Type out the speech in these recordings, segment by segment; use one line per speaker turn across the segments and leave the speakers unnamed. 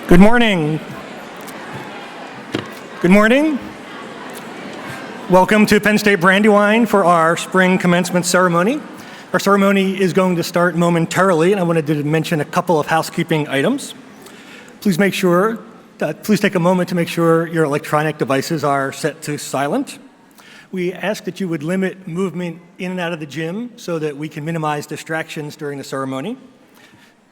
Good morning. Good morning. Welcome to Penn State Brandywine for our spring commencement ceremony. Our ceremony is going to start momentarily, and I wanted to mention a couple of housekeeping items. Please take a moment to make sure your electronic devices are set to silent. We ask that you would limit movement in and out of the gym so that we can minimize distractions during the ceremony.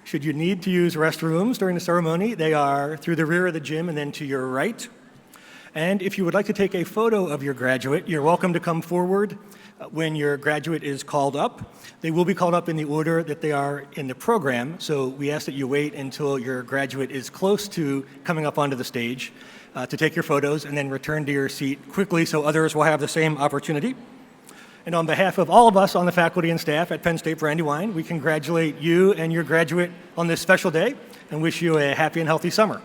Should you need to use restrooms during the ceremony, they are through the rear of the gym and then to your right. And if you would like to take a photo of your graduate, you're welcome to come forward when your graduate is called up. They will be called up in the order that they are in the program, so we ask that you wait until your graduate is close to coming up onto the stage to take your photos and then return to your seat quickly so others will have the same opportunity. And on behalf of all of us on the faculty and staff at Penn State Brandywine, we congratulate you and your graduate on this special day and wish you a happy and healthy summer.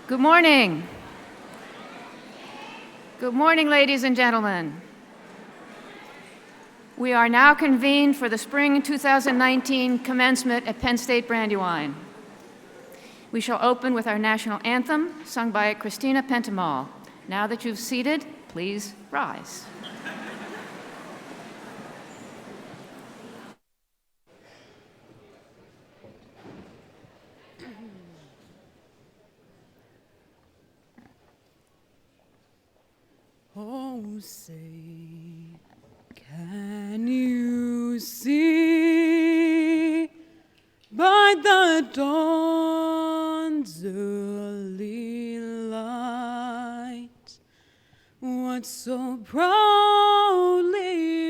Good morning. Good morning, ladies and gentlemen. We are now convened for the spring 2019 commencement at Penn State Brandywine. We shall open with our national anthem, sung by Christina Pentamall. Now that you've seated, please rise.
Oh, say, can you see by the dawn's early light what so proudly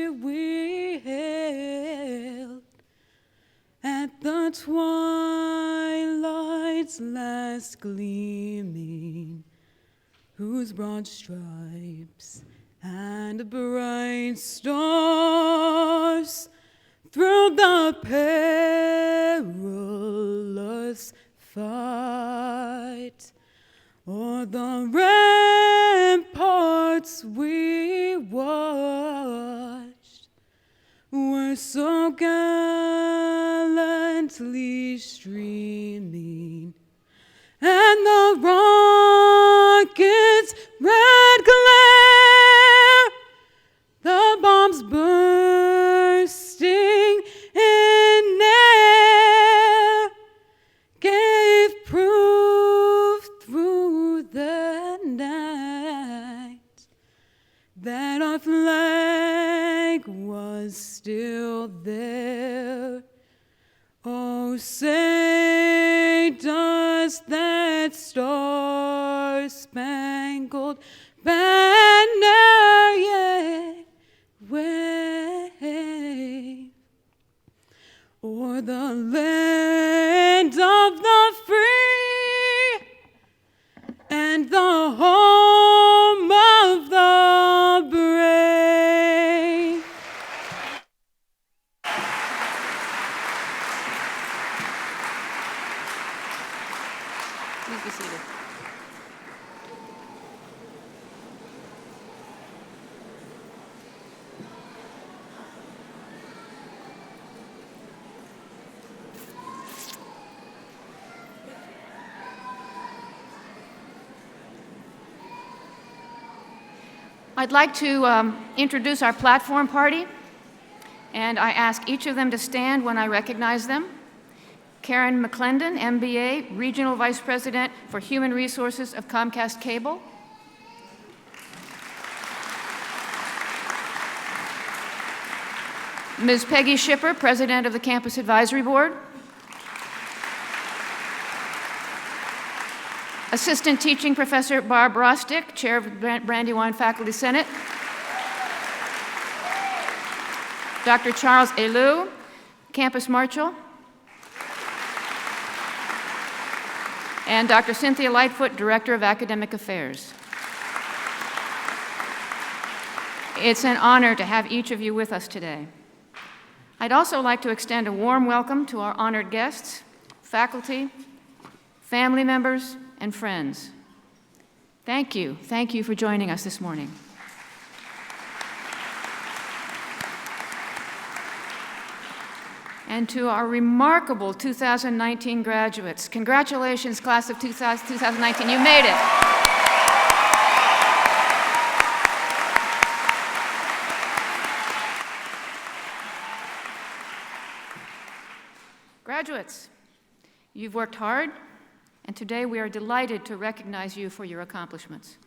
we hailed at the twilight's last gleaming, whose broad stripes and bright stars through the perilous fight o'er the ramparts we watched were so gallantly streaming, and the rocket's red glare, the bombs bursting in air, gave proof through the night that our flag was still there. Oh, say, does that star-spangled banner yet wave o'er the land of the free and the home of the brave?
Please be seated. I'd like to introduce our platform party, and I ask each of them to stand when I recognize them. Karen McClendon, MBA, Regional Vice President for Human Resources of Comcast Cable. Ms. Peggy Schipper, President of the Campus Advisory Board. Assistant Teaching Professor Barb Rostick, Chair of Brandywine Faculty Senate. Dr. Charles Elou, Campus Marshal. And Dr. Cynthia Lightfoot, Director of Academic Affairs. It's an honor to have each of you with us today. I'd also like to extend a warm welcome to our honored guests, faculty, family members, and friends. Thank you for joining us this morning. And to our remarkable 2019 graduates, congratulations, class of 2019, you made it. Graduates, you've worked hard, and today we are delighted to recognize you for your accomplishments.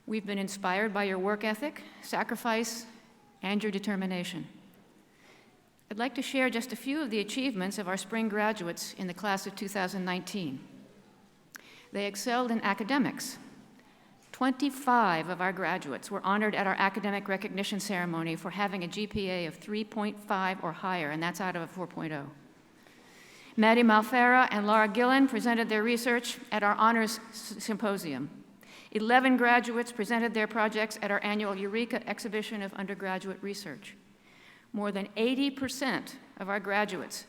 We've been inspired by your work ethic, sacrifice, and your determination. I'd like to share just a few of the achievements of our spring graduates in the class of 2019. They excelled in academics. 25 of our graduates were honored at our academic recognition ceremony for having a GPA of 3.5 or higher, and that's out of a 4.0. Maddie Malfera and Laura Gillen presented their research at our honors symposium. 11 graduates presented their projects at our annual Eureka exhibition of undergraduate research. More than 80% of our graduates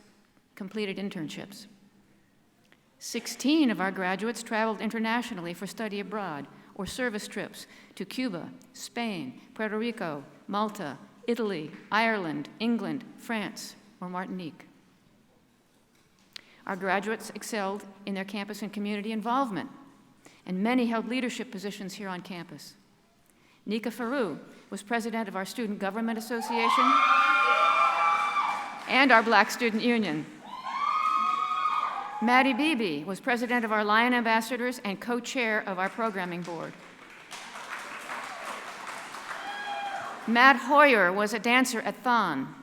completed internships. 16 of our graduates traveled internationally for study abroad or service trips to Cuba, Spain, Puerto Rico, Malta, Italy, Ireland, England, France, or Martinique. Our graduates excelled in their campus and community involvement, and many held leadership positions here on campus. Nika Faru was president of our Student Government Association and our Black Student Union. Maddie Beebe was president of our Lion Ambassadors and co-chair of our programming board. Matt Hoyer was a dancer at Thon.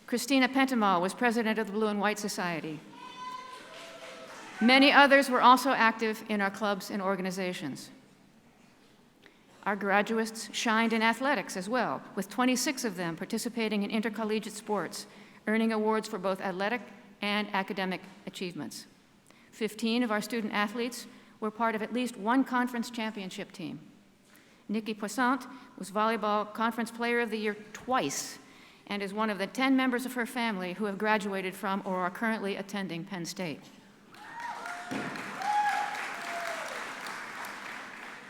Christina Pentemal was president of the Blue and White Society. Many others were also active in our clubs and organizations. Our graduates shined in athletics as well, with 26 of them participating in intercollegiate sports, earning awards for both athletic and academic achievements. 15 of our student athletes were part of at least one conference championship team. Nikki Poissant was Volleyball Conference Player of the Year twice and is one of the 10 members of her family who have graduated from or are currently attending Penn State.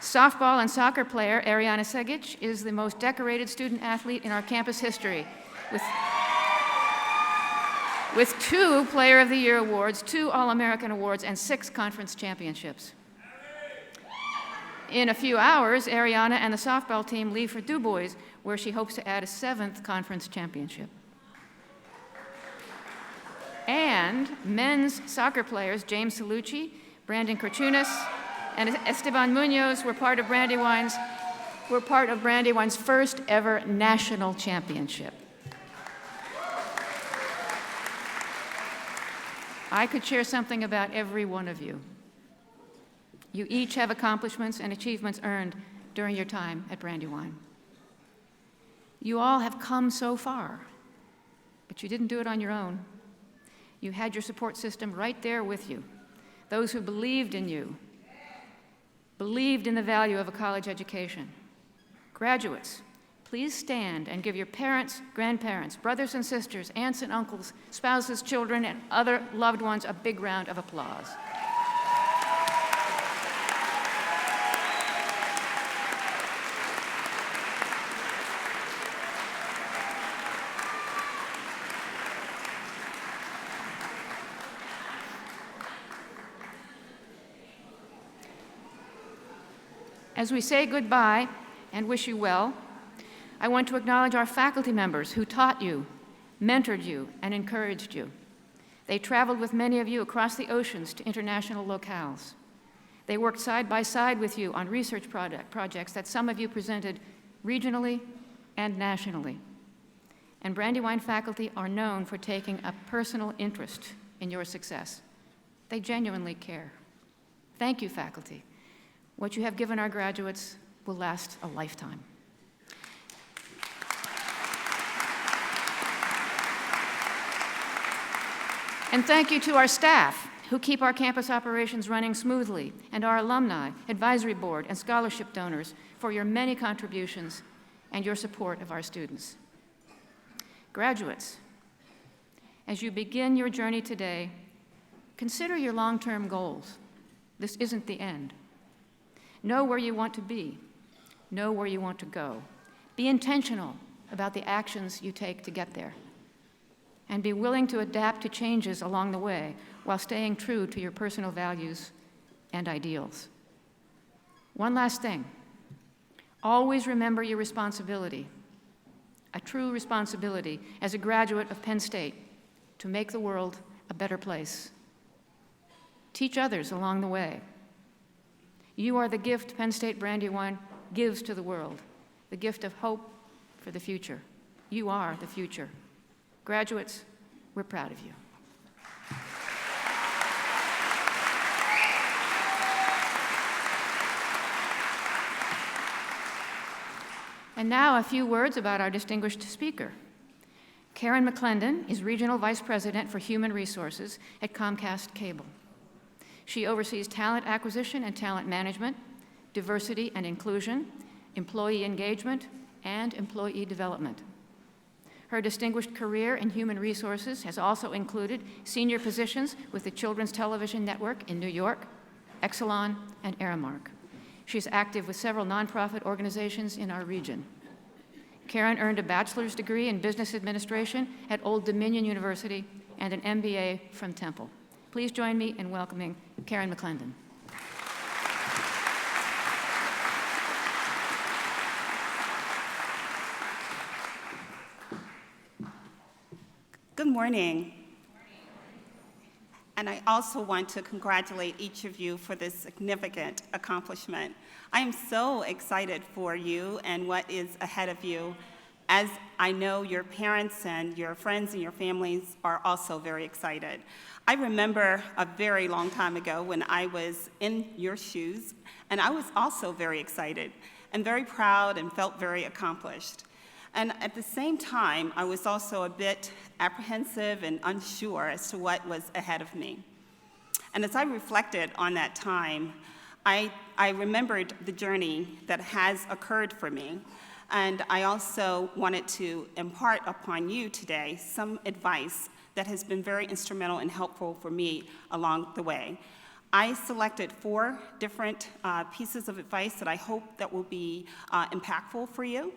Softball and soccer player Ariana Segic is the most decorated student athlete in our campus history, with 2 Player of the Year awards, 2 All-American awards, and 6 conference championships. In a few hours, Ariana and the softball team leave for Du Bois, where she hopes to add a 7th conference championship. And men's soccer players James Salucci, Brandon Korchunas, and Esteban Munoz were part of Brandywine's first ever national championship. I could share something about every one of you. You each have accomplishments and achievements earned during your time at Brandywine. You all have come so far, but you didn't do it on your own. You had your support system right there with you. Those who believed in you, believed in the value of a college education. Graduates, please stand and give your parents, grandparents, brothers and sisters, aunts and uncles, spouses, children, and other loved ones a big round of applause. As we say goodbye and wish you well, I want to acknowledge our faculty members who taught you, mentored you, and encouraged you. They traveled with many of you across the oceans to international locales. They worked side by side with you on research projects that some of you presented regionally and nationally. And Brandywine faculty are known for taking a personal interest in your success. They genuinely care. Thank you, faculty. What you have given our graduates will last a lifetime. And thank you to our staff who keep our campus operations running smoothly, and our alumni, advisory board, and scholarship donors for your many contributions and your support of our students. Graduates, as you begin your journey today, consider your long-term goals. This isn't the end. Know where you want to be. Know where you want to go. Be intentional about the actions you take to get there. And be willing to adapt to changes along the way while staying true to your personal values and ideals. One last thing. Always remember your responsibility, a true responsibility as a graduate of Penn State, to make the world a better place. Teach others along the way. You are the gift Penn State Brandywine gives to the world, the gift of hope for the future. You are the future. Graduates, we're proud of you. And now a few words about our distinguished speaker. Karen McClendon is Regional Vice President for Human Resources at Comcast Cable. She oversees talent acquisition and talent management, diversity and inclusion, employee engagement, and employee development. Her distinguished career in human resources has also included senior positions with the Children's Television Network in New York, Exelon, and Aramark. She's active with several nonprofit organizations in our region. Karen earned a bachelor's degree in business administration at Old Dominion University and an MBA from Temple. Please join me in welcoming Karen McClendon.
Good morning. And I also want to congratulate each of you for this significant accomplishment. I am so excited for you and what is ahead of you, as I know your parents and your friends and your families are also very excited. I remember a very long time ago when I was in your shoes, and I was also very excited and very proud and felt very accomplished. And at the same time, I was also a bit apprehensive and unsure as to what was ahead of me. And as I reflected on that time, I remembered the journey that has occurred for me. And I also wanted to impart upon you today some advice that has been very instrumental and helpful for me along the way. I selected 4 different pieces of advice that I hope that will be impactful for you.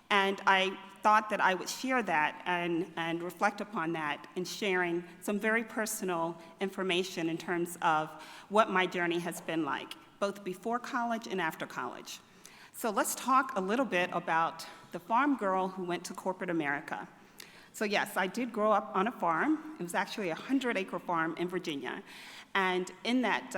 And I thought that I would share that and reflect upon that in sharing some very personal information in terms of what my journey has been like, both before college and after college. So let's talk a little bit about the farm girl who went to corporate America. So yes, I did grow up on a farm. It was actually a 100-acre farm in Virginia. And in that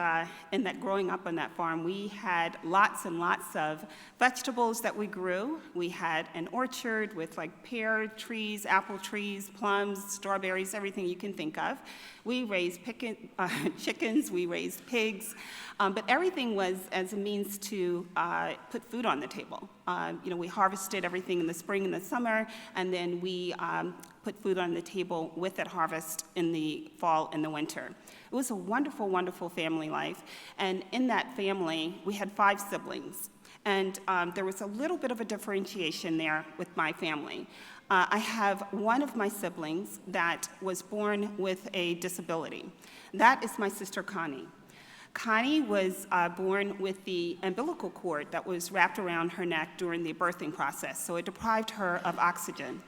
growing up on that farm, we had lots and lots of vegetables that we grew. We had an orchard with like pear trees, apple trees, plums, strawberries, everything you can think of. We raised chickens, we raised pigs, but everything was as a means to put food on the table. We harvested everything in the spring and the summer, and then we put food on the table with that harvest in the fall and the winter. It was a wonderful, wonderful family life. And in that family, we had 5 siblings. And there was a little bit of a differentiation there with my family. I have one of my siblings that was born with a disability. That is my sister Connie. Connie was born with the umbilical cord that was wrapped around her neck during the birthing process, so it deprived her of oxygen.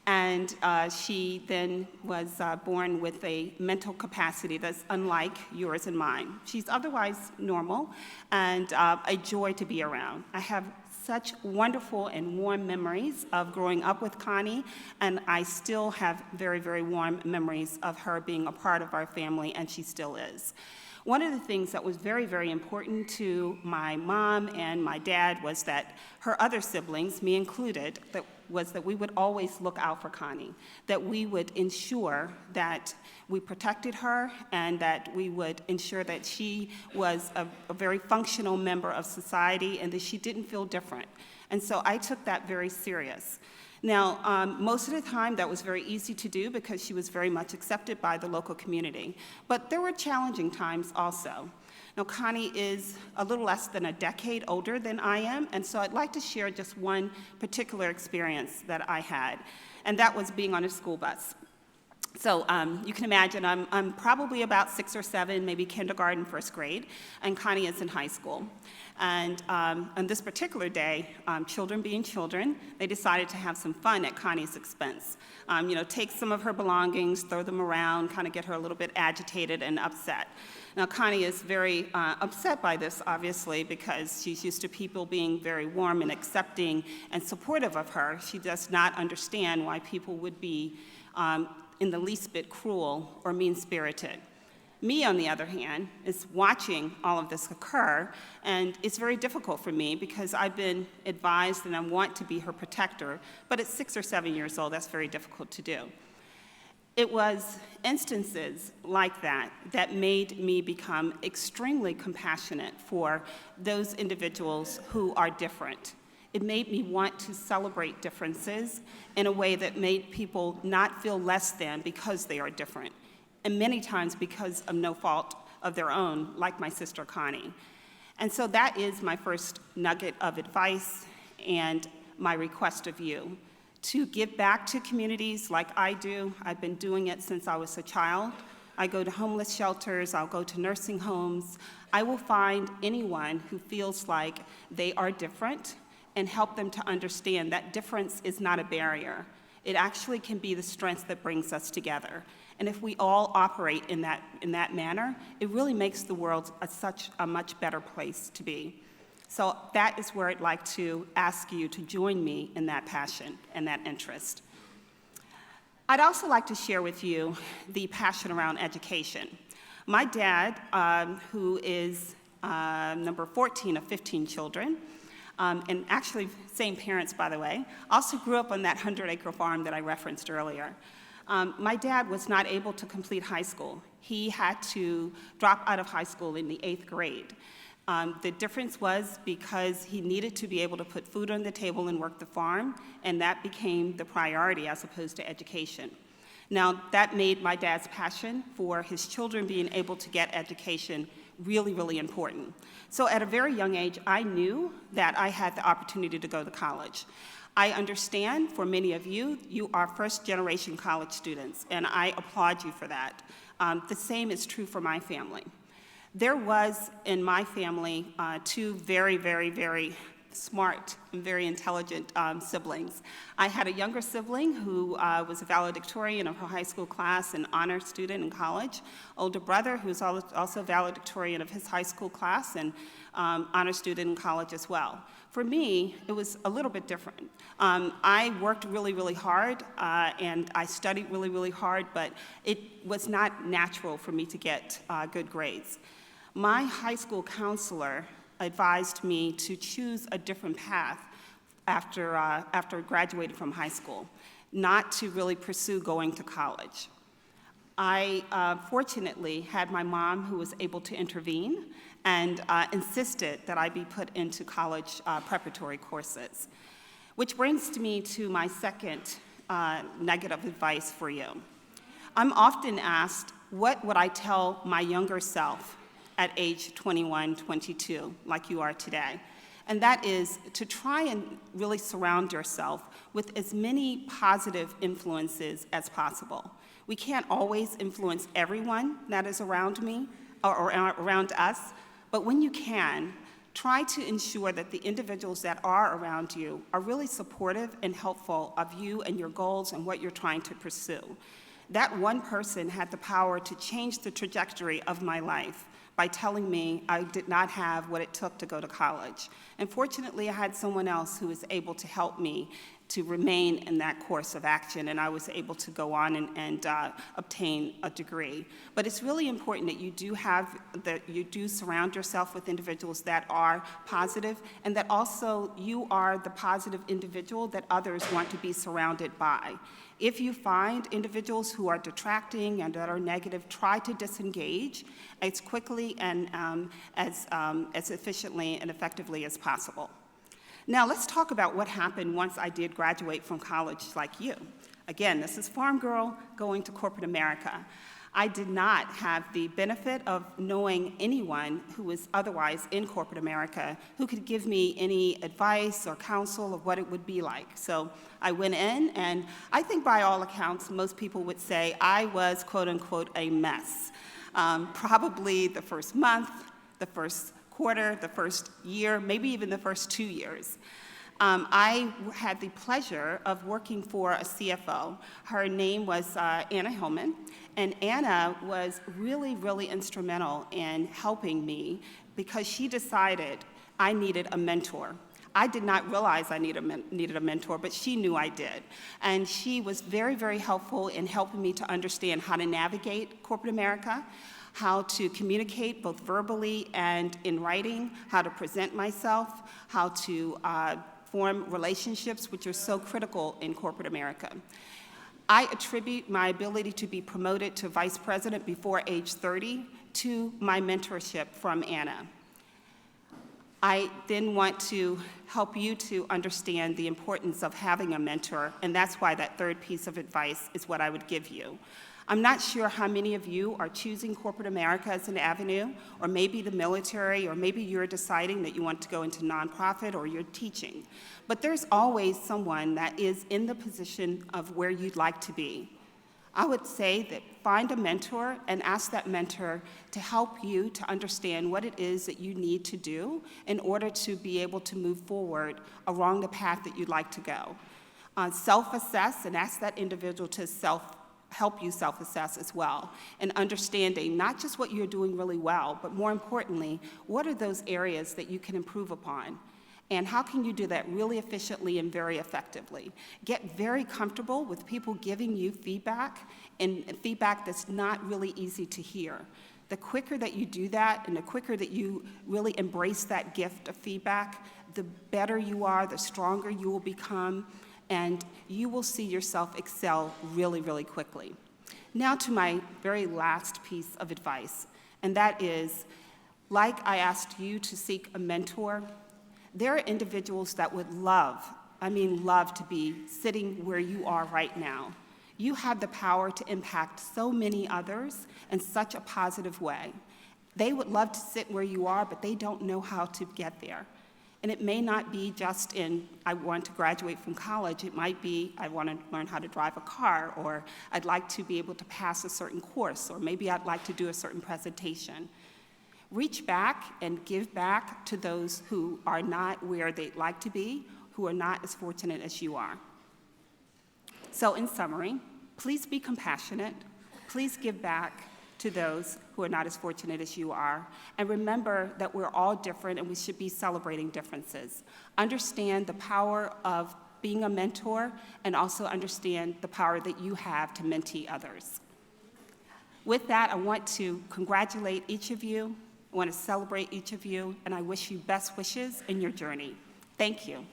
And she then was born with a mental capacity that's unlike yours and mine. She's otherwise normal and a joy to be around. I have such wonderful and warm memories of growing up with Connie, and I still have very, very warm memories of her being a part of our family, and she still is. One of the things that was very, very important to my mom and my dad was that her other siblings, me included, was that we would always look out for Connie, that we would ensure that we protected her and that we would ensure that she was a very functional member of society and that she didn't feel different. And so I took that very serious. Now, most of the time that was very easy to do because she was very much accepted by the local community. But there were challenging times also. Now, Connie is a little less than a decade older than I am, and so I'd like to share just one particular experience that I had, and that was being on a school bus. So you can imagine I'm probably about 6 or 7, maybe kindergarten, first grade, and Connie is in high school. And on this particular day, children being children, they decided to have some fun at Connie's expense. Take some of her belongings, throw them around, kind of get her a little bit agitated and upset. Now, Connie is very upset by this, obviously, because she's used to people being very warm and accepting and supportive of her. She does not understand why people would be in the least bit cruel or mean-spirited. Me, on the other hand, is watching all of this occur, and it's very difficult for me because I've been advised and I want to be her protector, but at 6 or 7 years old, that's very difficult to do. It was instances like that that made me become extremely compassionate for those individuals who are different. It made me want to celebrate differences in a way that made people not feel less than because they are different, and many times because of no fault of their own, like my sister Connie. And so that is my first nugget of advice and my request of you, to give back to communities like I do. I've been doing it since I was a child. I go to homeless shelters, I'll go to nursing homes. I will find anyone who feels like they are different and help them to understand that difference is not a barrier. It actually can be the strength that brings us together. And if we all operate in that manner, it really makes the world such a much better place to be. So that is where I'd like to ask you to join me in that passion and that interest. I'd also like to share with you the passion around education. My dad, who is number 14 of 15 children, and actually same parents, by the way, also grew up on that 100-acre farm that I referenced earlier. My dad was not able to complete high school. He had to drop out of high school in the 8th grade. The difference was because he needed to be able to put food on the table and work the farm, and that became the priority as opposed to education. Now, that made my dad's passion for his children being able to get education really, really important. So at a very young age, I knew that I had the opportunity to go to college. I understand for many of you, you are first-generation college students, and I applaud you for that. The same is true for my family. There was, in my family, two very, very, very smart and very intelligent siblings. I had a younger sibling who was a valedictorian of her high school class and honor student in college. Older brother who's also valedictorian of his high school class and honor student in college as well. For me, it was a little bit different. I worked really, really hard and I studied really, really hard, but it was not natural for me to get good grades. My high school counselor advised me to choose a different path after graduating from high school, not to really pursue going to college. I fortunately had my mom who was able to intervene and insisted that I be put into college preparatory courses, which brings me to my second negative advice for you. I'm often asked, what would I tell my younger self at age 21, 22, like you are today? And that is to try and really surround yourself with as many positive influences as possible. We can't always influence everyone that is around me or around us, but when you can, try to ensure that the individuals that are around you are really supportive and helpful of you and your goals and what you're trying to pursue. That one person had the power to change the trajectory of my life by telling me I did not have what it took to go to college. And fortunately, I had someone else who was able to help me to remain in that course of action, and I was able to go on and obtain a degree. But it's really important that you do surround yourself with individuals that are positive, and that also you are the positive individual that others want to be surrounded by. If you find individuals who are detracting and that are negative, try to disengage as quickly and as efficiently and effectively as possible. Now let's talk about what happened once I did graduate from college like you. Again, this is farm girl going to corporate America. I did not have the benefit of knowing anyone who was otherwise in corporate America who could give me any advice or counsel of what it would be like. So I went in, and I think by all accounts, most people would say I was, quote unquote, a mess. Probably the first month, the first quarter, the first year, maybe even the first 2 years. I had the pleasure of working for a CFO. Her name was Anna Hillman, and Anna was really, really instrumental in helping me because she decided I needed a mentor. I did not realize I needed a mentor, but she knew I did. And she was very, very helpful in helping me to understand how to navigate corporate America, how to communicate both verbally and in writing, how to present myself, how to form relationships, which are so critical in corporate America. I attribute my ability to be promoted to vice president before age 30 to my mentorship from Anna. I then want to help you to understand the importance of having a mentor, and that's why that third piece of advice is what I would give you. I'm not sure how many of you are choosing corporate America as an avenue, or maybe the military, or maybe you're deciding that you want to go into nonprofit or you're teaching. But there's always someone that is in the position of where you'd like to be. I would say that find a mentor and ask that mentor to help you to understand what it is that you need to do in order to be able to move forward along the path that you'd like to go. Self-assess and ask that individual to help you self-assess as well, and understanding not just what you're doing really well, but more importantly, what are those areas that you can improve upon? And how can you do that really efficiently and very effectively? Get very comfortable with people giving you feedback, and feedback that's not really easy to hear. The quicker that you do that, and the quicker that you really embrace that gift of feedback, the better you are, the stronger you will become, and you will see yourself excel really, really quickly. Now to my very last piece of advice, and that is, like I asked you to seek a mentor, there are individuals that would love to be sitting where you are right now. You have the power to impact so many others in such a positive way. They would love to sit where you are, but they don't know how to get there. And it may not be just in, I want to graduate from college. It might be, I want to learn how to drive a car, or I'd like to be able to pass a certain course, or maybe I'd like to do a certain presentation. Reach back and give back to those who are not where they'd like to be, who are not as fortunate as you are. So in summary, please be compassionate. Please give back to those who are not as fortunate as you are. And remember that we're all different and we should be celebrating differences. Understand the power of being a mentor, and also understand the power that you have to mentee others. With that, I want to congratulate each of you. I want to celebrate each of you, and I wish you best wishes in your journey. Thank you.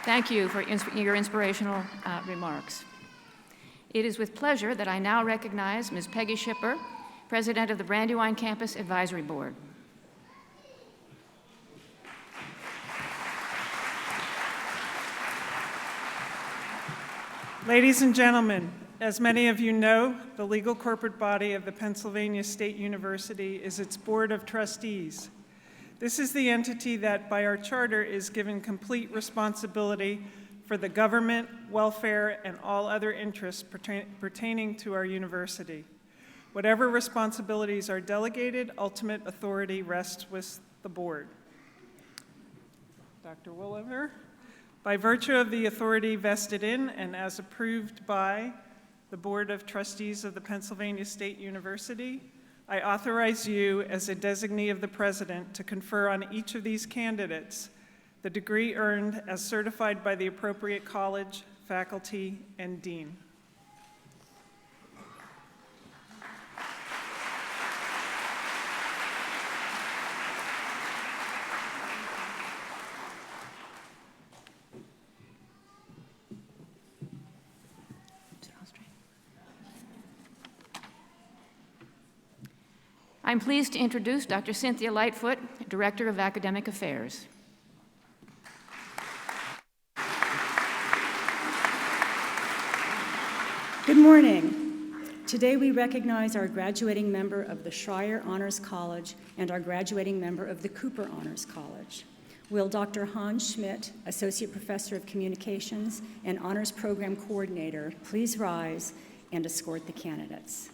Thank you for your inspirational remarks. It is with pleasure that I now recognize Ms. Peggy Shipper, President of the Brandywine Campus Advisory Board.
Ladies and gentlemen, as many of you know, the legal corporate body of the Pennsylvania State University is its Board of Trustees. This is the entity that, by our charter, is given complete responsibility for the government, welfare, and all other interests pertaining to our university. Whatever responsibilities are delegated, ultimate authority rests with the board. Dr. Wolliver, by virtue of the authority vested in and as approved by the Board of Trustees of the Pennsylvania State University, I authorize you, as a designee of the President, to confer on each of these candidates the degree earned as certified by the appropriate college, faculty, and dean.
I'm pleased to introduce Dr. Cynthia Lightfoot, Director of Academic Affairs.
Good morning. Today we recognize our graduating member of the Schreyer Honors College and our graduating member of the Cooper Honors College. Will Dr. Hans Schmidt, Associate Professor of Communications and Honors Program Coordinator, please rise and escort the candidates.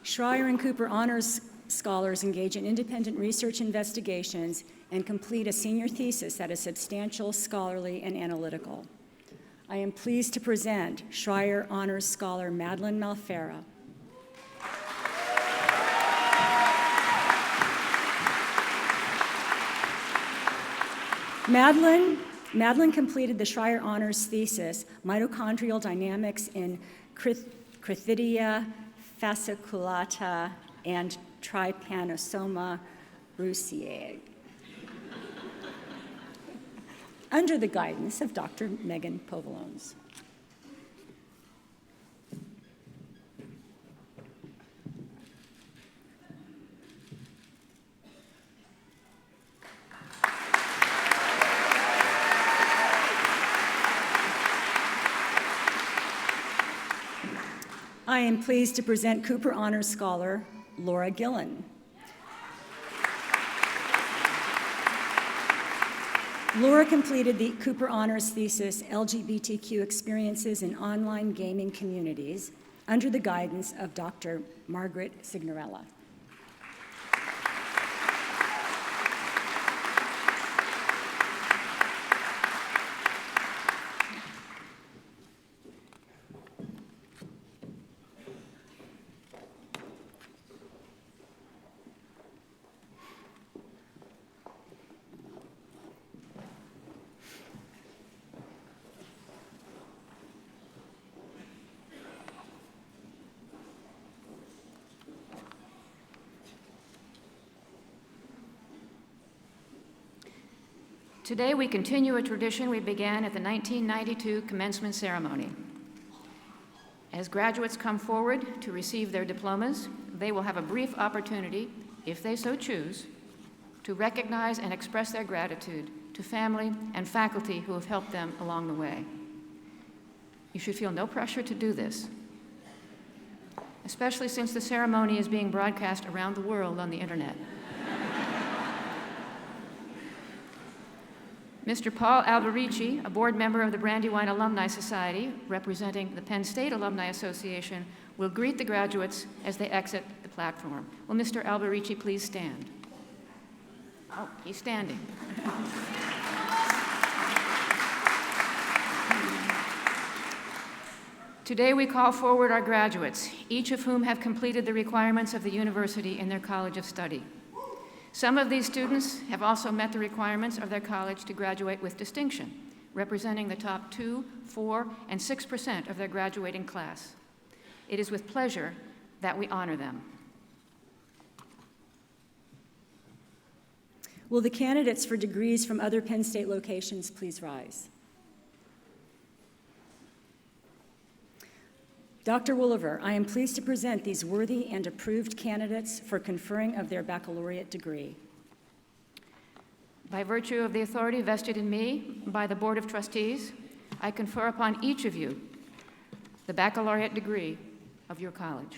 Schreyer and Cooper Honors Scholars engage in independent research investigations and complete a senior thesis that is substantial, scholarly, and analytical. I am pleased to present Schreyer Honors Scholar Madeline Malfera. Madeline completed the Schreier Honors Thesis, Mitochondrial Dynamics in Cryphidia fasciculata and Trypanosoma brucei, under the guidance of Dr. Megan Povolones. I am pleased to present Cooper Honors Scholar Laura Gillen. Laura completed the Cooper Honors Thesis, LGBTQ Experiences in Online Gaming Communities, under the guidance of Dr. Margaret Signorella.
Today, we continue a tradition we began at the 1992 commencement ceremony. As graduates come forward to receive their diplomas, they will have a brief opportunity, if they so choose, to recognize and express their gratitude to family and faculty who have helped them along the way. You should feel no pressure to do this, especially since the ceremony is being broadcast around the world on the internet. Mr. Paul Alberici, a board member of the Brandywine Alumni Society, representing the Penn State Alumni Association, will greet the graduates as they exit the platform. Will Mr. Alberici please stand? Oh, he's standing. Today we call forward our graduates, each of whom have completed the requirements of the university in their College of Study. Some of these students have also met the requirements of their college to graduate with distinction, representing the top 2, 4, and 6% of their graduating class. It is with pleasure that we honor them.
Will the candidates for degrees from other Penn State locations please rise? Dr. Wooliver, I am pleased to present these worthy and approved candidates for conferring of their baccalaureate degree.
By virtue of the authority vested in me by the Board of Trustees, I confer upon each of you the baccalaureate degree of your college.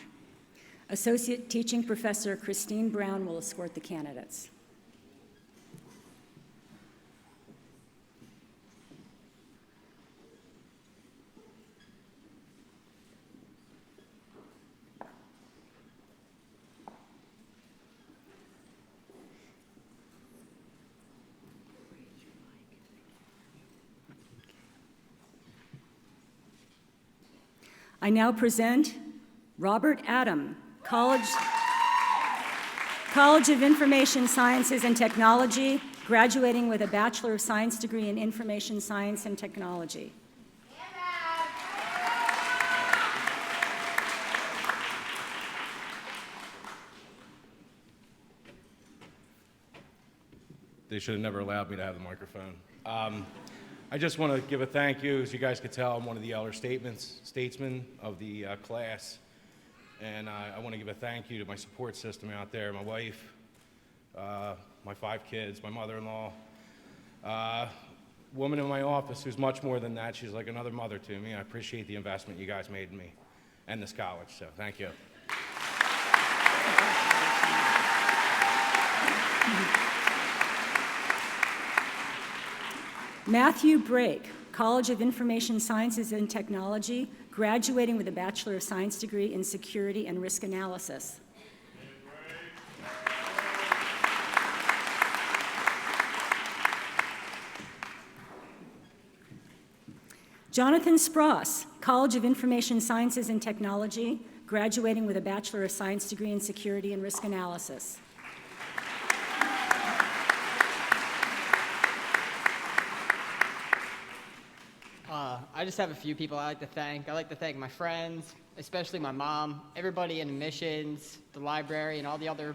Associate Teaching Professor Christine Brown will escort the candidates. I now present Robert Adam, College of Information Sciences and Technology, graduating with a Bachelor of Science degree in Information Science and Technology.
They should have never allowed me to have the microphone. I just want to give a thank you. As you guys could tell, I'm one of the elder statesmen of the class. And I want to give a thank you to my support system out there, my wife, my 5 kids, my mother-in-law, woman in my office who's much more than that. She's like another mother to me. I appreciate the investment you guys made in me and this college, so thank you.
Matthew Brake, College of Information Sciences and Technology, graduating with a Bachelor of Science degree in Security and Risk Analysis. Jonathan Spross, College of Information Sciences and Technology, graduating with a Bachelor of Science degree in Security and Risk Analysis.
I just have a few people I like to thank. I like to thank my friends, especially my mom, everybody in admissions, the library, and all the other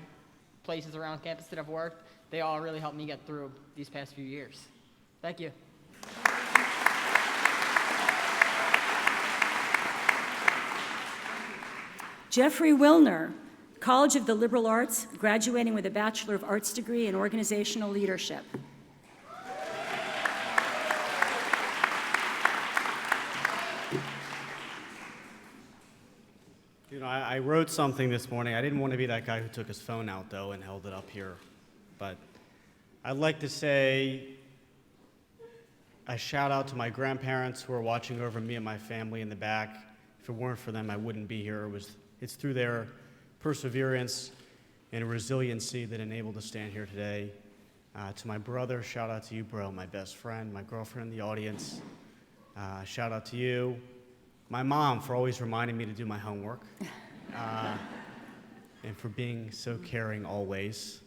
places around campus that I've worked. They all really helped me get through these past few years. Thank you.
Jeffrey Wilner, College of the Liberal Arts, graduating with a Bachelor of Arts degree in Organizational Leadership.
You know, I wrote something this morning. I didn't want to be that guy who took his phone out, though, and held it up here. But I'd like to say a shout out to my grandparents who are watching over me and my family in the back. If it weren't for them, I wouldn't be here. It's through their perseverance and resiliency that enabled us to stand here today. To my brother, shout out to you, bro, my best friend, my girlfriend in the audience. Shout out to you. My mom for always reminding me to do my homework, and for being so caring always.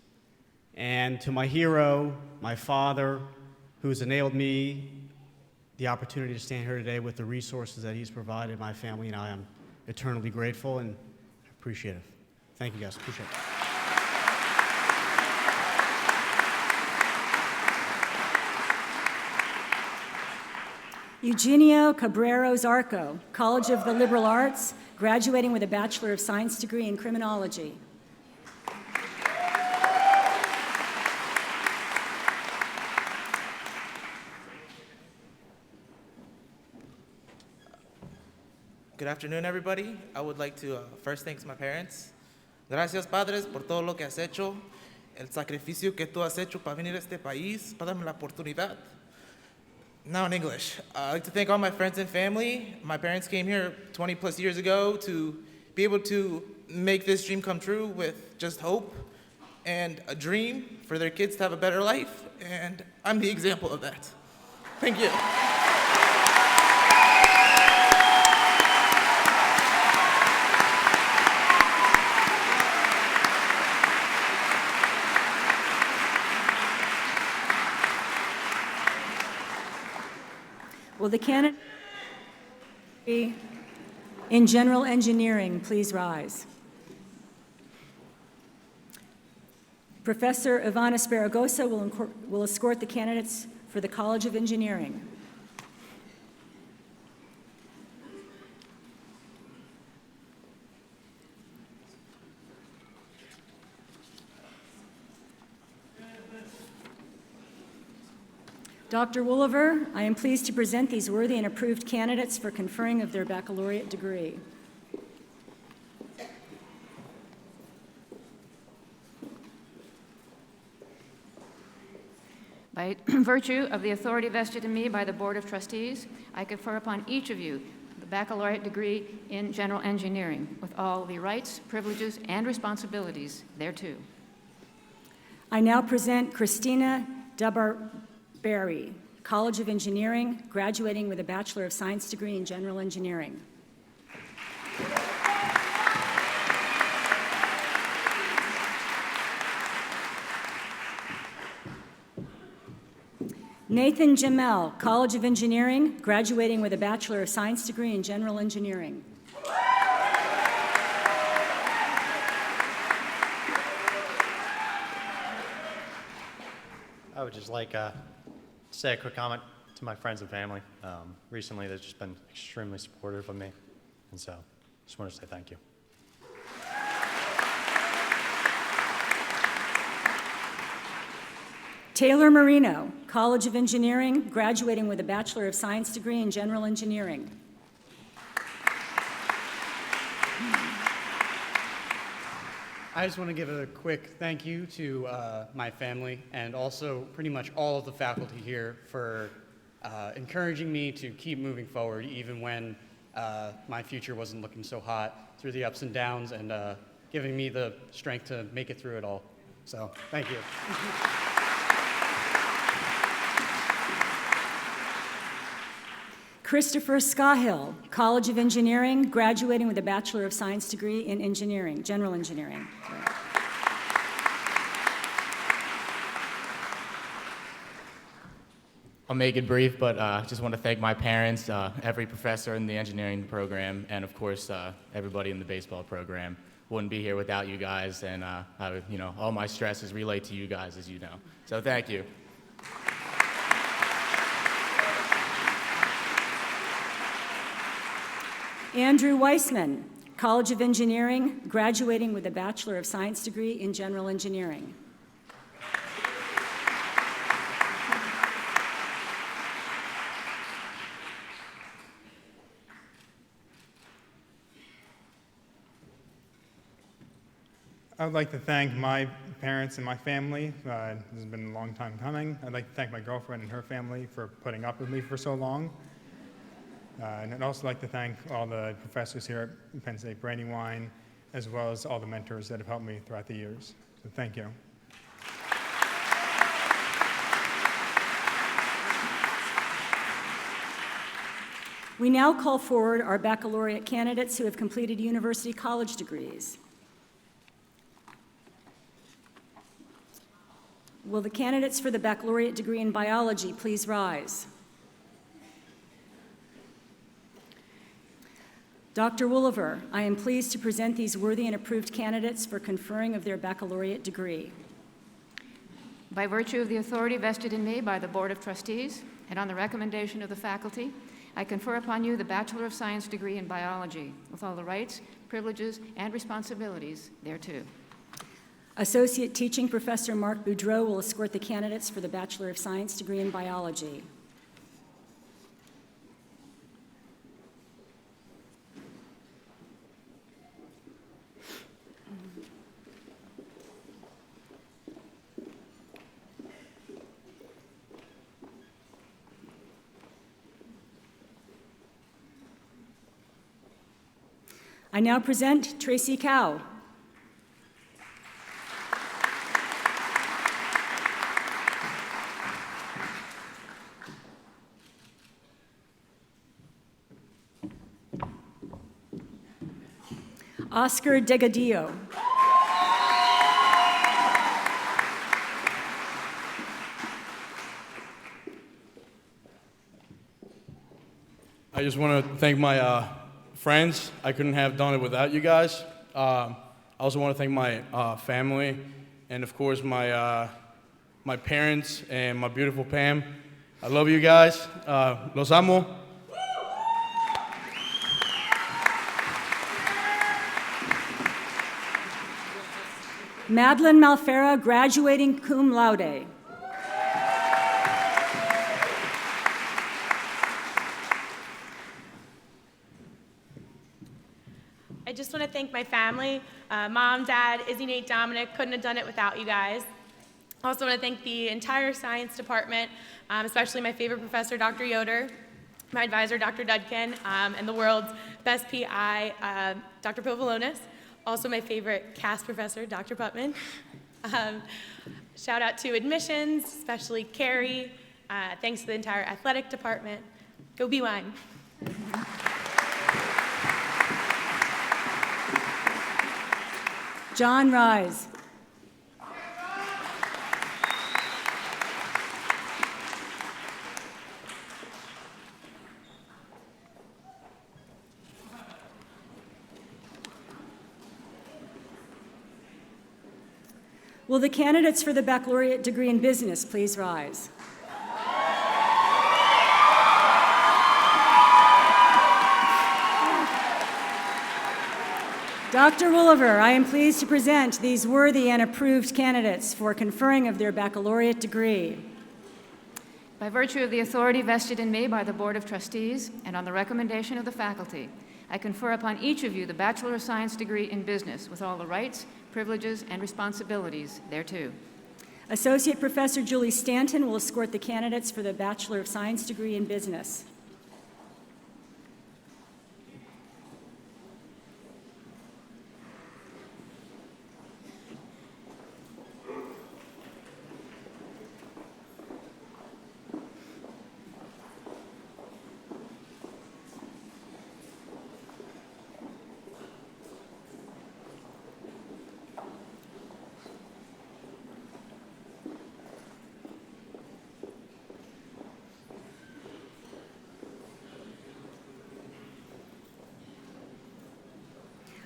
And to my hero, my father, who's enabled me the opportunity to stand here today with the resources that he's provided. My family and I am eternally grateful and appreciative. Thank you, guys. Appreciate it.
Eugenio Cabrero Zarco, College of the Liberal Arts, graduating with a Bachelor of Science degree in Criminology.
Good afternoon, everybody. I would like to first thank my parents. Gracias, padres, por todo lo que has hecho, el sacrificio que tú has hecho para venir a este país, para darme la oportunidad. Now in English, I'd like to thank all my friends and family. My parents came here 20 plus years ago to be able to make this dream come true with just hope and a dream for their kids to have a better life, and I'm the example of that. Thank you.
Will the candidate in general engineering please rise? Professor Ivana Sparagosa will escort the candidates for the College of Engineering. Dr. Wooliver, I am pleased to present these worthy and approved candidates for conferring of their baccalaureate degree.
By virtue of the authority vested in me by the Board of Trustees, I confer upon each of you the baccalaureate degree in general engineering with all the rights, privileges, and responsibilities thereto.
I now present Christina Barry, College of Engineering, graduating with a Bachelor of Science degree in General Engineering. Nathan Jamel, College of Engineering, graduating with a Bachelor of Science degree in General Engineering.
I would just like to say a quick comment to my friends and family. Recently, they've just been extremely supportive of me, and so just want to say thank you.
Taylor Marino, College of Engineering, graduating with a Bachelor of Science degree in General Engineering.
I just want to give a quick thank you to my family and also pretty much all of the faculty here for encouraging me to keep moving forward even when my future wasn't looking so hot through the ups and downs, and giving me the strength to make it through it all. So, thank you.
Christopher Scahill, College of Engineering, graduating with a Bachelor of Science degree in Engineering, General Engineering.
I'll make it brief, but just want to thank my parents, every professor in the engineering program, and of course, everybody in the baseball program. Wouldn't be here without you guys, and all my stress is relayed to you guys, as you know. So thank you.
Andrew Weissman, College of Engineering, graduating with a Bachelor of Science degree in General Engineering.
I would like to thank my parents and my family. This has been a long time coming. I'd like to thank my girlfriend and her family for putting up with me for so long. And I'd also like to thank all the professors here at Penn State Brandywine, as well as all the mentors that have helped me throughout the years. So thank you.
We now call forward our baccalaureate candidates who have completed university college degrees. Will the candidates for the baccalaureate degree in biology please rise? Dr. Wooliver, I am pleased to present these worthy and approved candidates for conferring of their baccalaureate degree.
By virtue of the authority vested in me by the Board of Trustees and on the recommendation of the faculty, I confer upon you the Bachelor of Science degree in biology with all the rights, privileges, and responsibilities thereto.
Associate Teaching Professor Mark Boudreau will escort the candidates for the Bachelor of Science degree in biology. I now present Tracy Cow. Oscar Degadillo.
I just want to thank my friends. I couldn't have done it without you guys. I also want to thank my family and, of course, my parents and my beautiful Pam. I love you guys. Los amo.
Madeline Malfera, graduating cum laude.
I just want to thank my family, Mom, Dad, Izzy, Nate, Dominic. Couldn't have done it without you guys. I also want to thank the entire science department, especially my favorite professor, Dr. Yoder, my advisor, Dr. Dudkin, and the world's best PI, Dr. Povolonis. Also my favorite CAS professor, Dr. Putman. Shout out to admissions, especially Carrie. Thanks to the entire athletic department. Go B-Wine.
John Rise. Will the candidates for the baccalaureate degree in business please rise? Dr. Wooliver, I am pleased to present these worthy and approved candidates for conferring of their baccalaureate degree.
By virtue of the authority vested in me by the Board of Trustees and on the recommendation of the faculty, I confer upon each of you the Bachelor of Science degree in business with all the rights, privileges, and responsibilities thereto.
Associate Professor Julie Stanton will escort the candidates for the Bachelor of Science degree in business.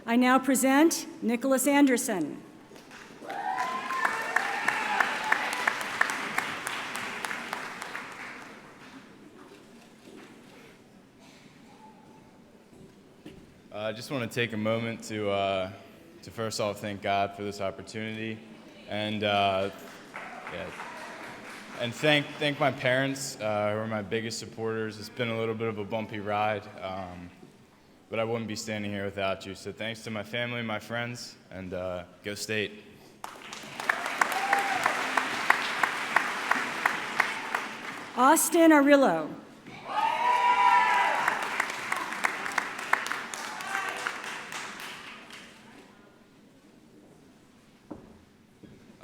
I now present Nicholas Anderson.
I just want to take a moment to first off thank God for this opportunity, and and thank my parents who are my biggest supporters. It's been a little bit of a bumpy ride, but I wouldn't be standing here without you. So thanks to my family, my friends, and go State.
Austin Arillo.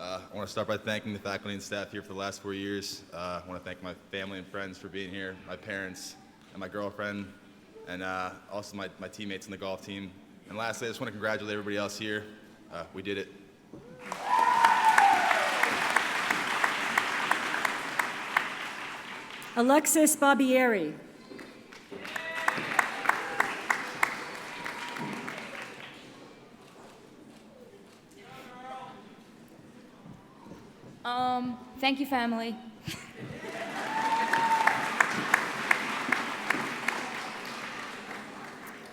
I want to start by thanking the faculty and staff here for the last 4 years. I want to thank my family and friends for being here, my parents and my girlfriend, and also my teammates on the golf team. And lastly, I just want to congratulate everybody else here. We did it.
Alexis Barbieri.
Thank you, family.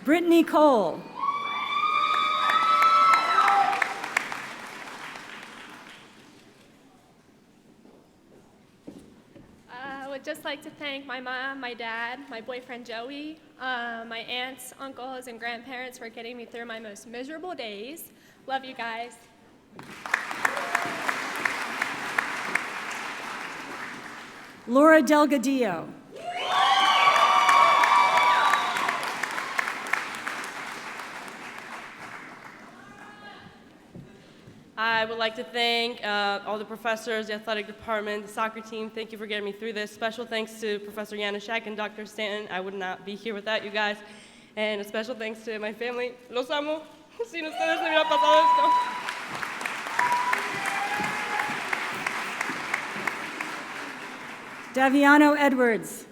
Brittany Cole.
I would just like to thank my mom, my dad, my boyfriend Joey, my aunts, uncles, and grandparents for getting me through my most miserable days. Love you guys.
Laura Delgadillo.
I would like to thank all the professors, the athletic department, the soccer team. Thank you for getting me through this. Special thanks to Professor Yanushak and Dr. Stanton. I would not be here without you guys. And a special thanks to my family. Los amo. Sin ustedes no hubiera pasado esto.
Daviano Edwards.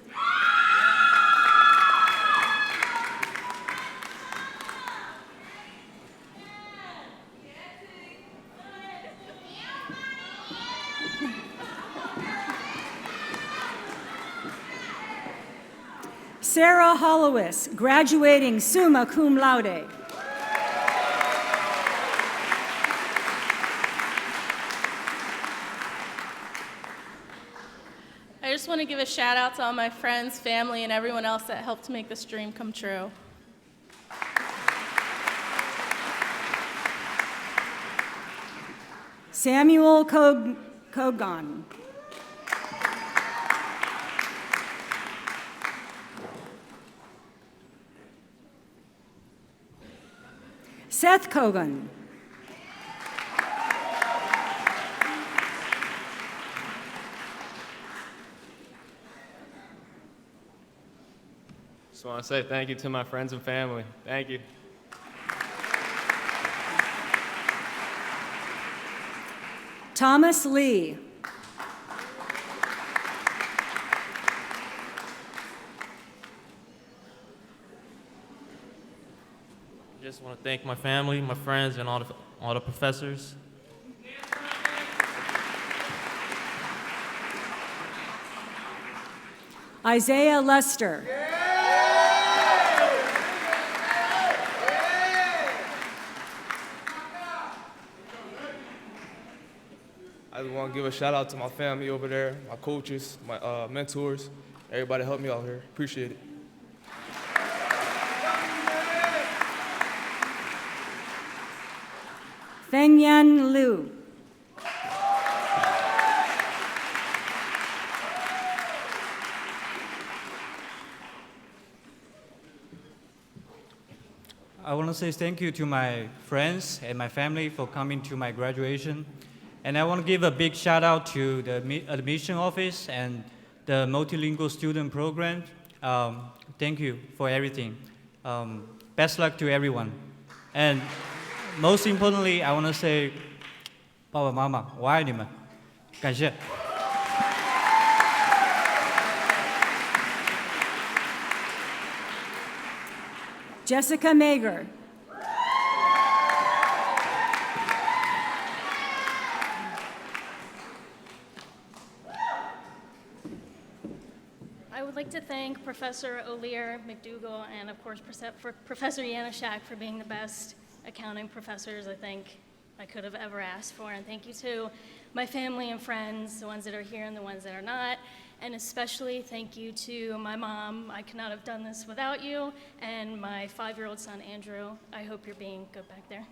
Sarah Hollowis, graduating summa cum laude.
I just want to give a shout out to all my friends, family, and everyone else that helped make this dream come true.
Samuel Kogan. Seth Kogan.
Just want to say thank you to my friends and family. Thank you.
Thomas Lee.
Just want to thank my family, my friends, and all the professors.
Isaiah Lester.
I just want to give a shout out to my family over there, my coaches, my mentors, everybody helped me out here. Appreciate it.
Feng Yan Liu.
I want to say thank you to my friends and my family for coming to my graduation. And I want to give a big shout out to the admission office and the multilingual student program. Thank you for everything. Best luck to everyone. And most importantly, I want to say, 爸爸妈妈，我爱你们，感谢。
Jessica Mager.
to thank Professor O'Lear, McDougall, and of course Professor Janaszak for being the best accounting professors I think I could have ever asked for. And thank you to my family and friends, the ones that are here and the ones that are not. And especially thank you to my mom. I could not have done this without you. And my 5-year-old son, Andrew. I hope you're being good back there.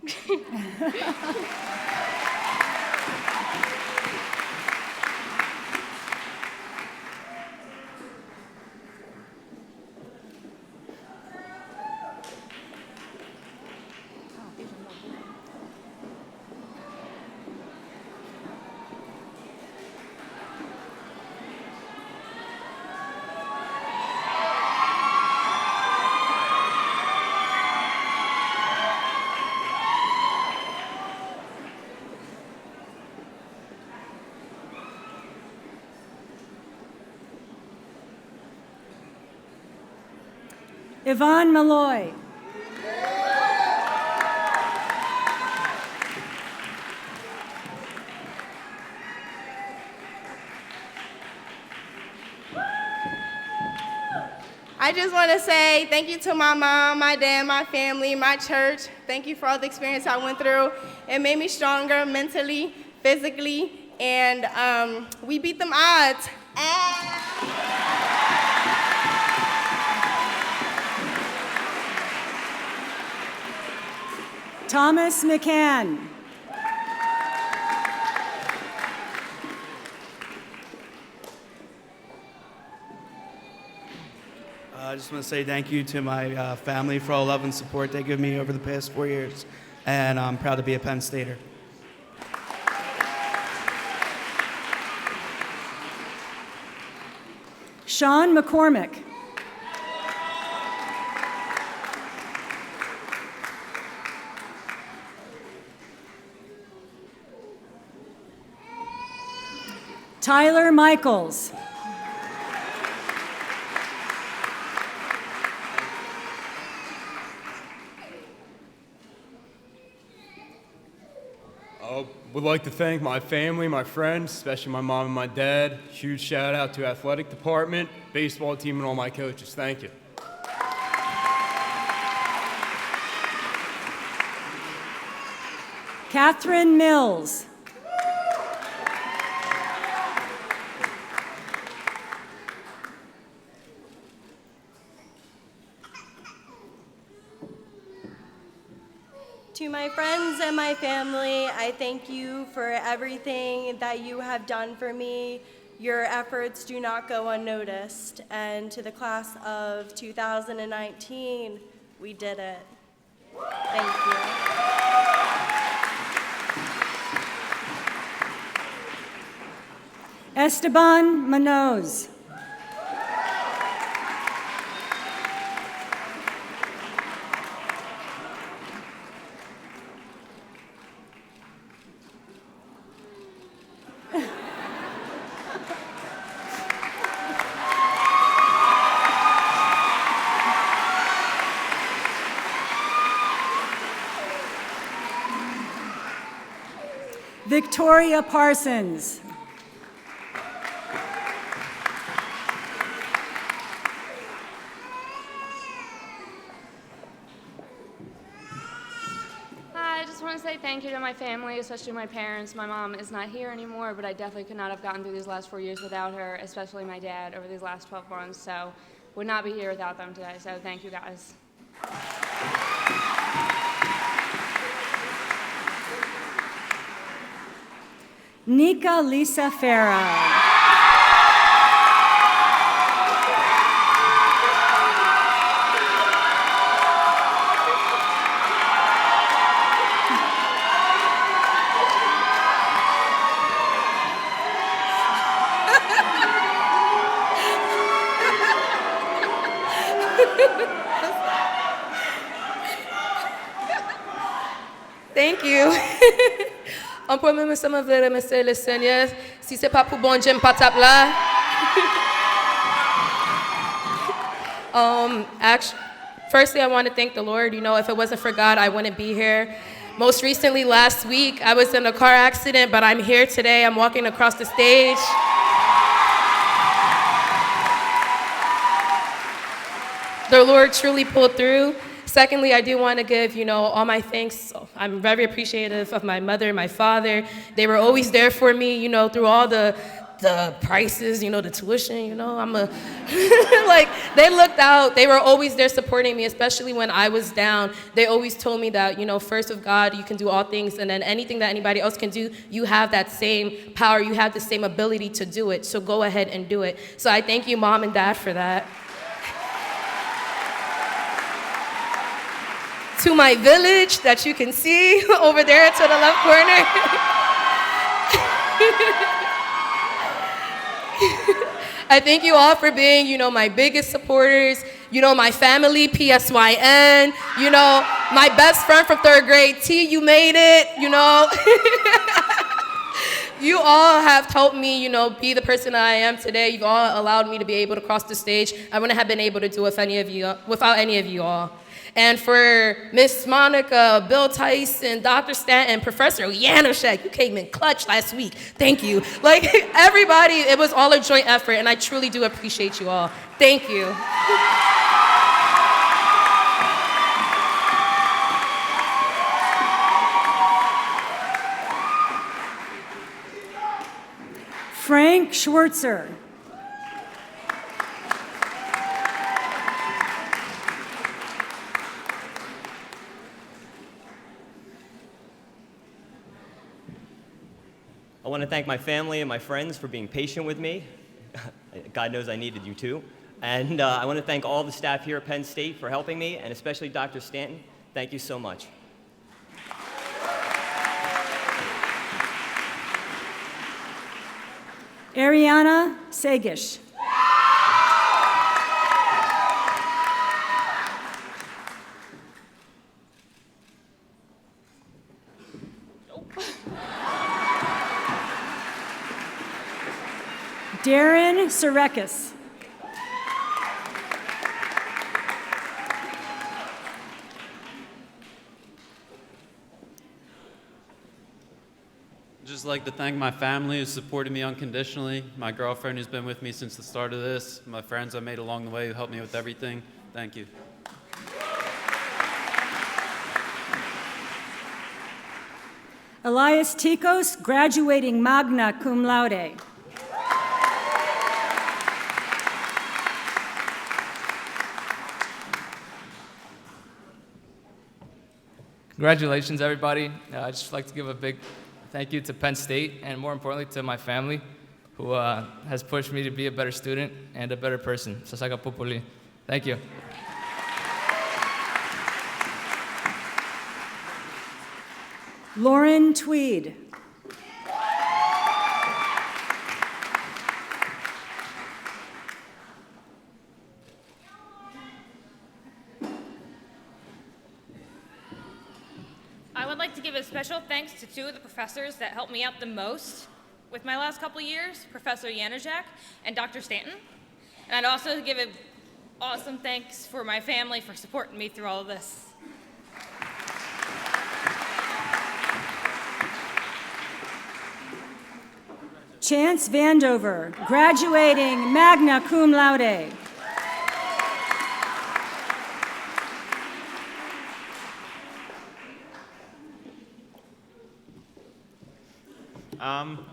Yvonne Malloy.
I just want to say thank you to my mom, my dad, my family, my church. Thank you for all the experience I went through. It made me stronger mentally, physically, and we beat them odds.
Thomas McCann.
I just want to say thank you to my family for all love and support they give me over the past 4 years, and I'm proud to be a Penn Stater.
Sean McCormick. Tyler Michaels.
Would like to thank my family, my friends, especially my mom and my dad. Huge shout out to athletic department, baseball team, and all my coaches. Thank you.
Catherine Mills.
To my friends and my family, I thank you for everything that you have done for me. Your efforts do not go unnoticed. And to the class of 2019, we did it. Thank you.
Esteban Manoz. Victoria Parsons.
I just want to say thank you to my family, especially my parents. My mom is not here anymore, but I definitely could not have gotten through these last 4 years without her, especially my dad over these last 12 months. So would not be here without them today. So thank you guys.
Nika Lisa Farah.
Thank you. En premier lieu, je veux remercier le Seigneur. Si ce n'est pas pour bon Dieu, je ne pas là. Firstly, I want to thank the Lord. You know, if it wasn't for God, I wouldn't be here. Most recently, last week, I was in a car accident, but I'm here today. I'm walking across the stage. the Lord truly pulled through. Secondly, I do want to give, all my thanks. I'm very appreciative of my mother, my father. They were always there for me, through all the prices, the tuition, like, they looked out. They were always there supporting me, especially when I was down. They always told me that, first with God, you can do all things, and then anything that anybody else can do, you have that same power, you have the same ability to do it, so go ahead and do it. So I thank you, Mom and Dad, for that. To my village that you can see over there to the left corner. I thank you all for being, my biggest supporters, my family, PSYN, my best friend from 3rd grade, T, you made it, You all have helped me, be the person I am today. You've all allowed me to be able to cross the stage. I wouldn't have been able to do it without any of you all. And for Miss Monica, Bill Tyson, Dr. Stanton, Professor Yanoshek, you came in clutch last week. Thank you. Like, everybody, it was all a joint effort, and I truly do appreciate you all. Thank you.
Frank Schwartzer.
I want to thank my family and my friends for being patient with me. God knows I needed you too. And I want to thank all the staff here at Penn State for helping me, and especially Dr. Stanton. Thank you so much.
Ariana Sagish. Darren Sarekis.
I'd just like to thank my family who supported me unconditionally, my girlfriend who's been with me since the start of this, my friends I made along the way who helped me with everything. Thank you.
Elias Tikos, graduating magna cum laude.
Congratulations, everybody. I'd just like to give a big thank you to Penn State, and more importantly to my family, who has pushed me to be a better student and a better person. Sasaka Populi. Thank you.
Lauren Tweed.
I would like to give a special thanks to two of the professors that helped me out the most with my last couple years, Professor Yanoshek and Dr. Stanton. And I'd also give an awesome thanks for my family for supporting me through all of this.
Chance Vandover, graduating magna cum laude.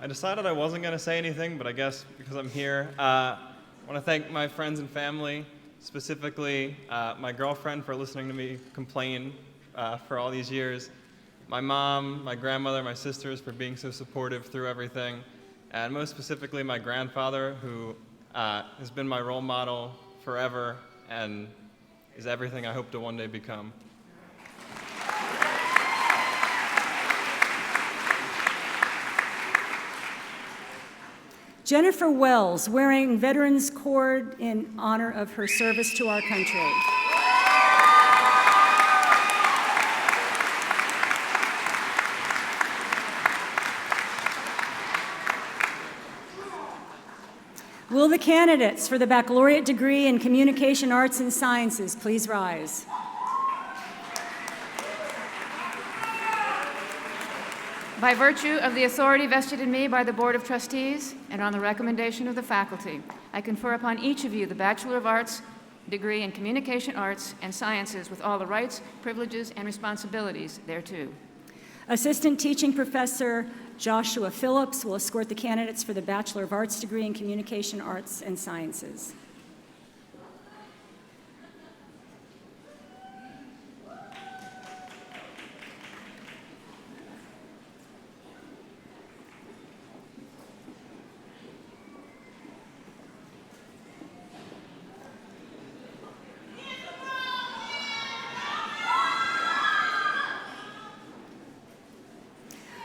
I decided I wasn't going to say anything, but I guess because I'm here, I want to thank my friends and family, specifically my girlfriend for listening to me complain for all these years, my mom, my grandmother, my sisters for being so supportive through everything, and most specifically my grandfather, who has been my role model forever and is everything I hope to one day become.
Jennifer Wells, wearing Veterans Cord in honor of her service to our country. Will the candidates for the baccalaureate degree in Communication Arts and Sciences please rise?
By virtue of the authority vested in me by the Board of Trustees and on the recommendation of the faculty, I confer upon each of you the Bachelor of Arts degree in Communication Arts and Sciences with all the rights, privileges, and responsibilities thereto.
Assistant Teaching Professor Joshua Phillips will escort the candidates for the Bachelor of Arts degree in Communication Arts and Sciences.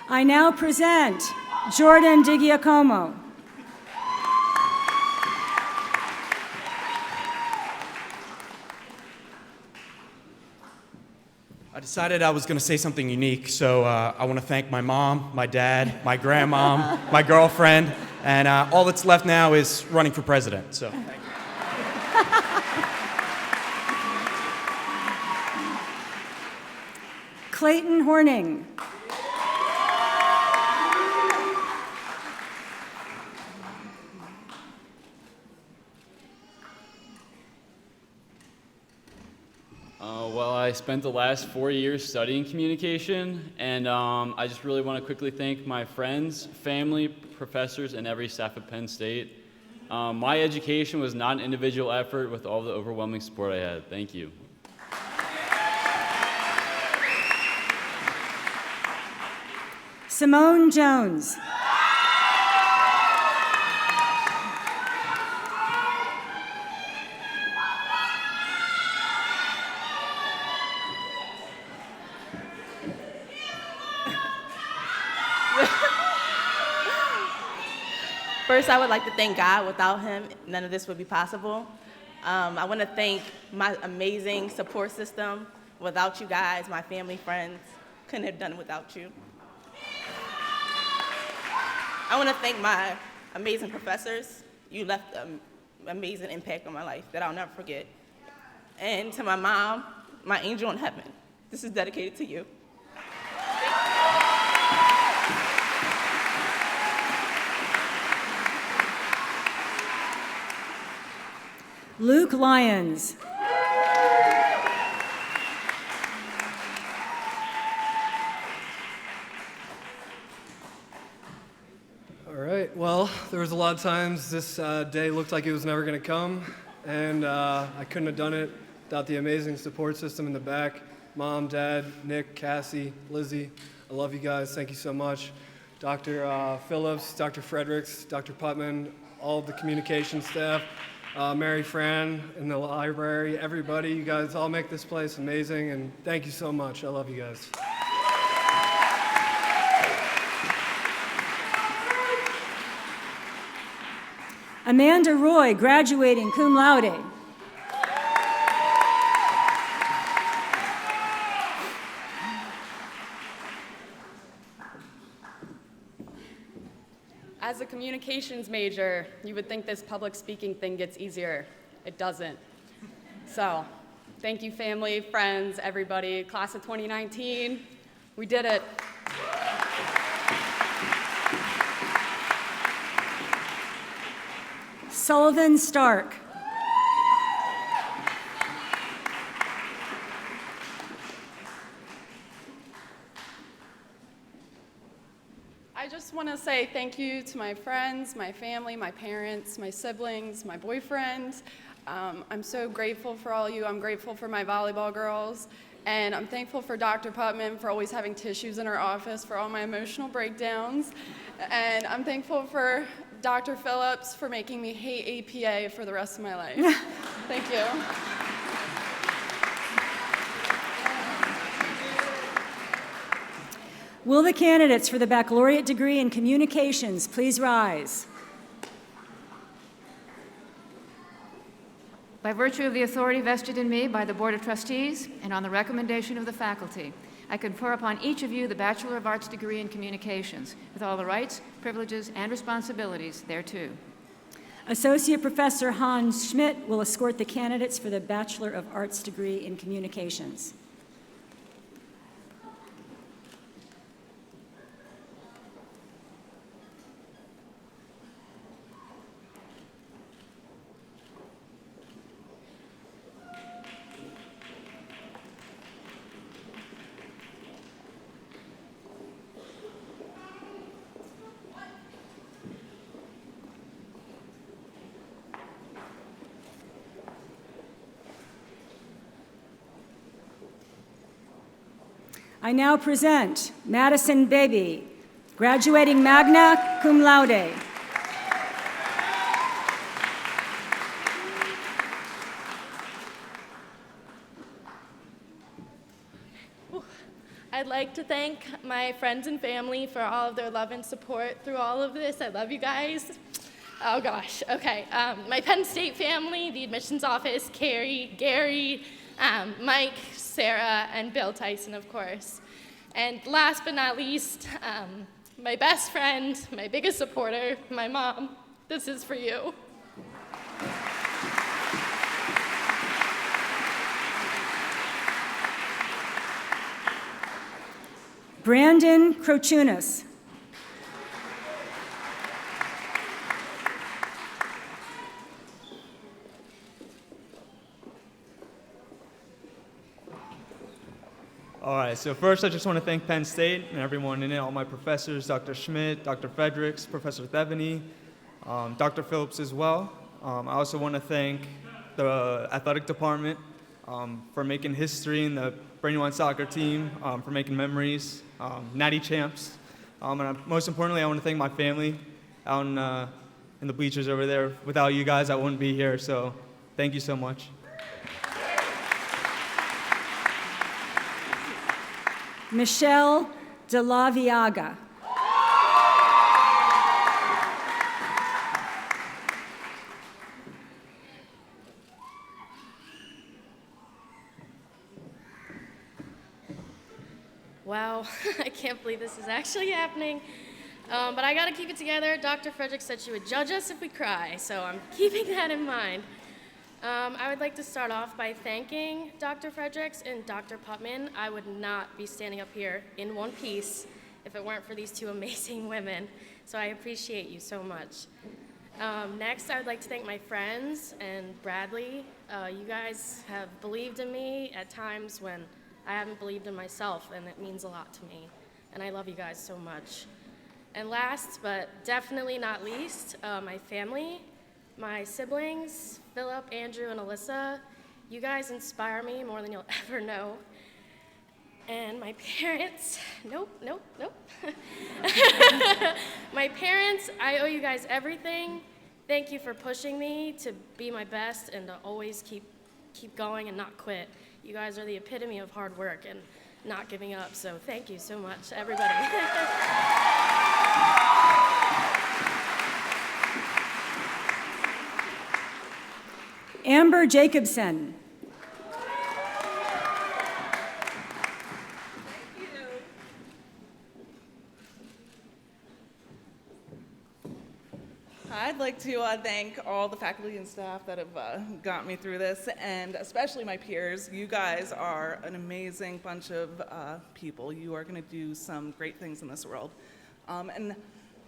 I now present Jordan DiGiacomo.
I decided I was going to say something unique, so I want to thank my mom, my dad, my grandmom, my girlfriend, and all that's left now is running for president. So, thank you.
Clayton Horning.
Well, I spent the last 4 years studying communication, and I just really want to quickly thank my friends, family, professors, and every staff at Penn State. My education was not an individual effort with all the overwhelming support I had. Thank you.
Simone Jones.
First, I would like to thank God. Without him, none of this would be possible. I want to thank my amazing support system. Without you guys, my family, friends, couldn't have done it without you. I want to thank my amazing professors. You left an amazing impact on my life that I'll never forget. And to my mom, my angel in heaven, this is dedicated to you.
Luke Lyons.
All right, well, there was a lot of times this day looked like it was never going to come, and I couldn't have done it without the amazing support system in the back. Mom, Dad, Nick, Cassie, Lizzie, I love you guys. Thank you so much. Dr. Phillips, Dr. Fredericks, Dr. Putman, all of the communication staff, Mary Fran in the library, everybody, you guys all make this place amazing, and thank you so much. I love you guys.
Amanda Roy, graduating cum laude.
As a communications major, you would think this public speaking thing gets easier. It doesn't. So, thank you family, friends, everybody, class of 2019. We did it.
Sullivan Stark.
I just want to say thank you to my friends, my family, my parents, my siblings, my boyfriend. I'm so grateful for all of you. I'm grateful for my volleyball girls. And I'm thankful for Dr. Putman for always having tissues in her office for all my emotional breakdowns. And I'm thankful for Dr. Phillips for making me hate APA for the rest of my life. Thank you.
Will the candidates for the baccalaureate degree in communications please rise?
By virtue of the authority vested in me by the Board of Trustees and on the recommendation of the faculty, I confer upon each of you the Bachelor of Arts degree in Communications with all the rights, privileges, and responsibilities thereto.
Associate Professor Hans Schmidt will escort the candidates for the Bachelor of Arts degree in Communications. I now present Madison Baby, graduating magna cum laude.
I'd like to thank my friends and family for all of their love and support through all of this. I love you guys. Oh gosh, okay. My Penn State family, the admissions office, Carrie, Gary, Mike, Sarah, and Bill Tyson, of course. And last but not least, my best friend, my biggest supporter, my mom. This is for you.
Brandon Krochunas.
All right, so first I just want to thank Penn State and everyone in it, all my professors, Dr. Schmidt, Dr. Fredericks, Professor Theveny, Dr. Phillips as well. I also want to thank the athletic department for making history in the Brandywine soccer team, for making memories, natty champs. And most importantly, I want to thank my family out in the bleachers over there. Without you guys, I wouldn't be here, so thank you so much.
Michelle De La Viaga.
Wow, I can't believe this is actually happening. But I gotta keep it together. Dr. Frederick said she would judge us if we cry, so I'm keeping that in mind. I would like to start off by thanking Dr. Fredericks and Dr. Putman. I would not be standing up here in one piece if it weren't for these two amazing women, so I appreciate you so much. Next, I would like to thank my friends and Bradley. You guys have believed in me at times when I haven't believed in myself, and it means a lot to me, and I love you guys so much. And last, but definitely not least, my family. My siblings, Philip, Andrew, and Alyssa, you guys inspire me more than you'll ever know. And my parents, nope. My parents, I owe you guys everything. Thank you for pushing me to be my best and to always keep going and not quit. You guys are the epitome of hard work and not giving up, so thank you so much, everybody.
Amber Jacobson.
I'd like to thank all the faculty and staff that have got me through this, and especially my peers. You guys are an amazing bunch of people. You are going to do some great things in this world. And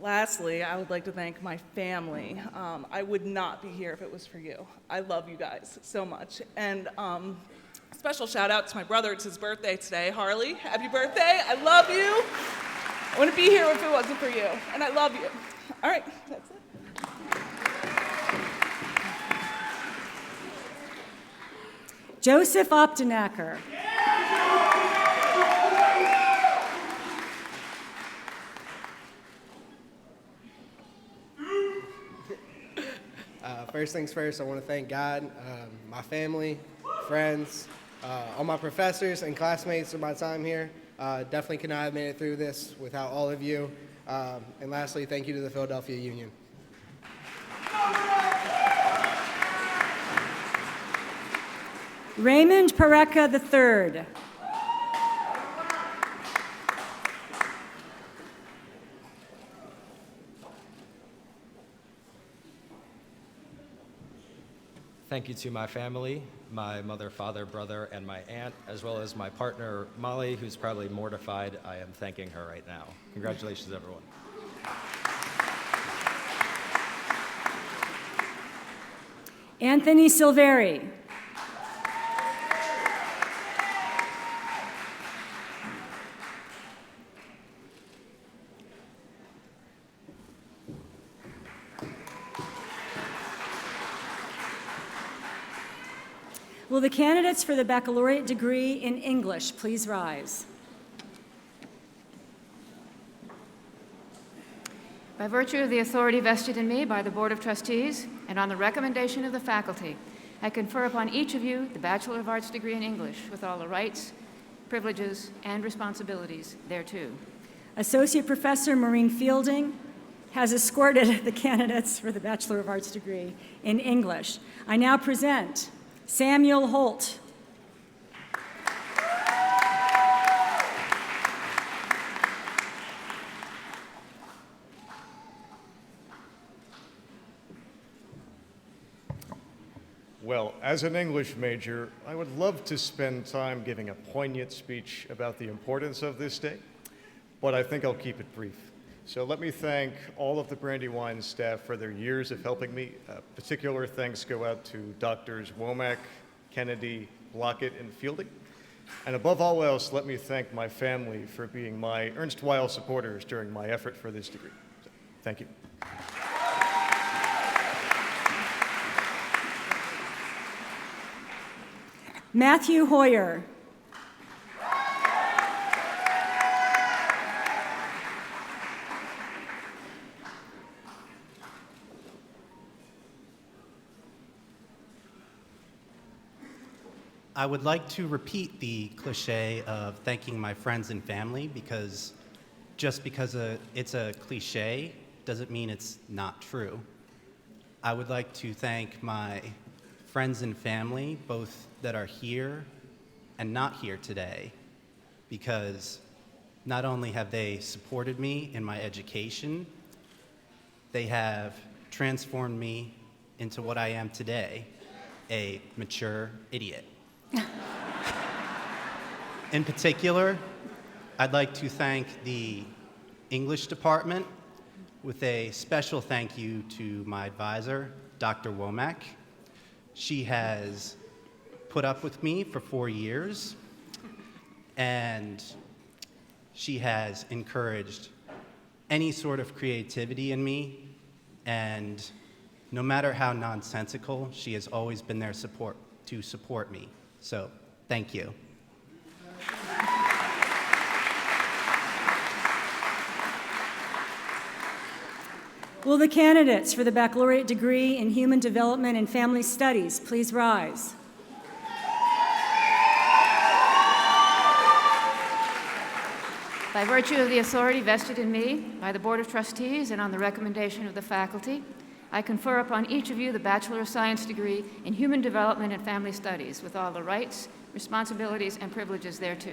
lastly, I would like to thank my family. I would not be here if it was for you. I love you guys so much. And special shout out to my brother. It's his birthday today. Harley, happy birthday. I love you. I wouldn't be here if it wasn't for you. And I love you. All right, that's it.
Joseph Optenacker.
First things first, I want to thank God, my family, friends, all my professors and classmates of my time here. Definitely could not have made it through this without all of you. And lastly, thank you to the Philadelphia Union.
Raymond Pareca III.
Thank you to my family, my mother, father, brother, and my aunt, as well as my partner, Molly, who's probably mortified. I am thanking her right now. Congratulations, everyone.
Anthony Silveri. Will the candidates for the baccalaureate degree in English please rise?
By virtue of the authority vested in me by the Board of Trustees and on the recommendation of the faculty, I confer upon each of you the Bachelor of Arts degree in English with all the rights, privileges, and responsibilities thereto.
Associate Professor Maureen Fielding has escorted the candidates for the Bachelor of Arts degree in English. I now present Samuel Holt.
Well, as an English major, I would love to spend time giving a poignant speech about the importance of this day, but I think I'll keep it brief. So let me thank all of the Brandywine staff for their years of helping me. Particular thanks go out to Drs. Womack, Kennedy, Blockett, and Fielding. And above all else, let me thank my family for being my erstwhile supporters during my effort for this degree. So, thank you.
Matthew Hoyer.
I would like to repeat the cliche of thanking my friends and family, because just because it's a cliche doesn't mean it's not true. I would like to thank my friends and family, both that are here and not here today, because not only have they supported me in my education, they have transformed me into what I am today, a mature idiot. In particular, I'd like to thank the English department with a special thank you to my advisor, Dr. Womack. She has put up with me for 4 years, and she has encouraged any sort of creativity in me, and no matter how nonsensical, she has always been there to support me. So, thank you.
Will the candidates for the baccalaureate degree in Human Development and Family Studies please rise?
By virtue of the authority vested in me by the Board of Trustees and on the recommendation of the faculty, I confer upon each of you the Bachelor of Science degree in Human Development and Family Studies with all the rights, responsibilities, and privileges thereto.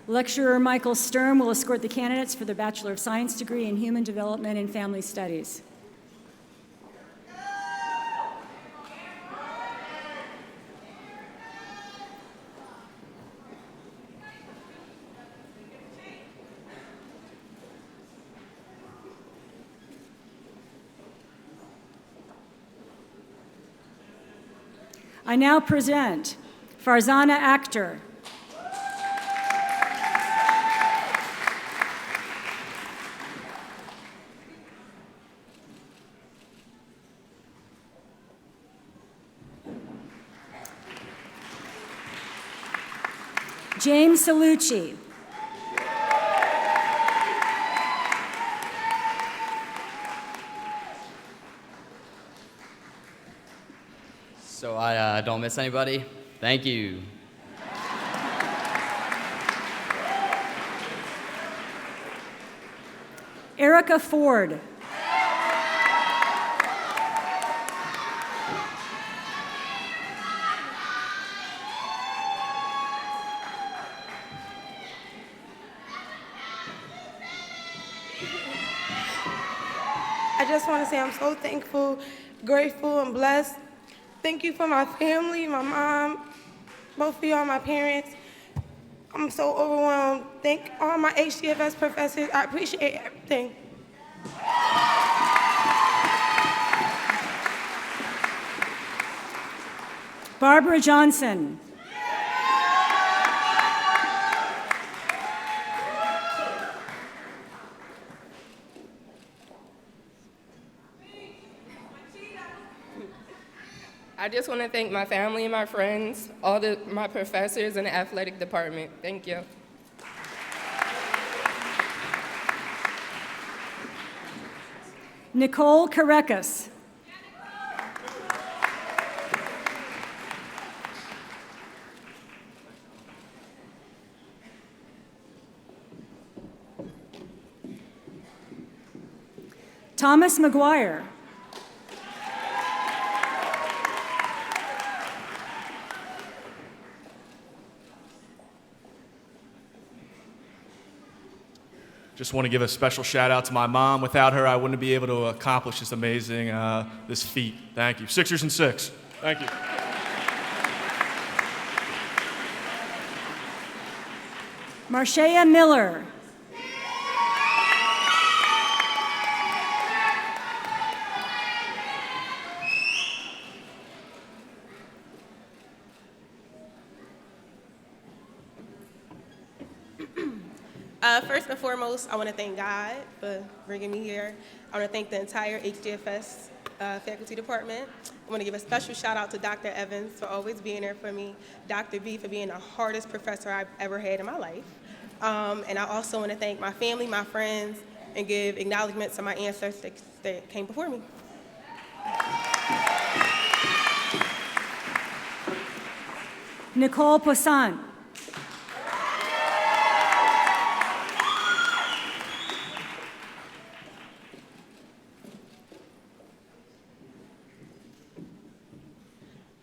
Lecturer Michael Sturm will escort the candidates for the Bachelor of Science degree in Human Development and Family Studies. I now present Farzana Akhtar. James Salucci.
So I don't miss anybody. Thank you.
Erica Ford.
I just want to say I'm so thankful, grateful, and blessed. Thank you for my family, my mom, both of y'all, my parents. I'm so overwhelmed. Thank all my HDFS professors. I appreciate everything.
Barbara Johnson.
I just want to thank my family and my friends, my professors in the athletic department. Thank you.
Nicole Carecas. Thomas McGuire.
Just want to give a special shout out to my mom. Without her, I wouldn't be able to accomplish this amazing, this feat. Thank you. Sixers and 6. Thank you.
Marshea Miller.
First and foremost, I want to thank God for bringing me here. I want to thank the entire HDFS faculty department. I want to give a special shout out to Dr. Evans for always being there for me, Dr. B for being the hardest professor I've ever had in my life. And I also want to thank my family, my friends, and give acknowledgement to my ancestors that came before me.
Nicole Poisson.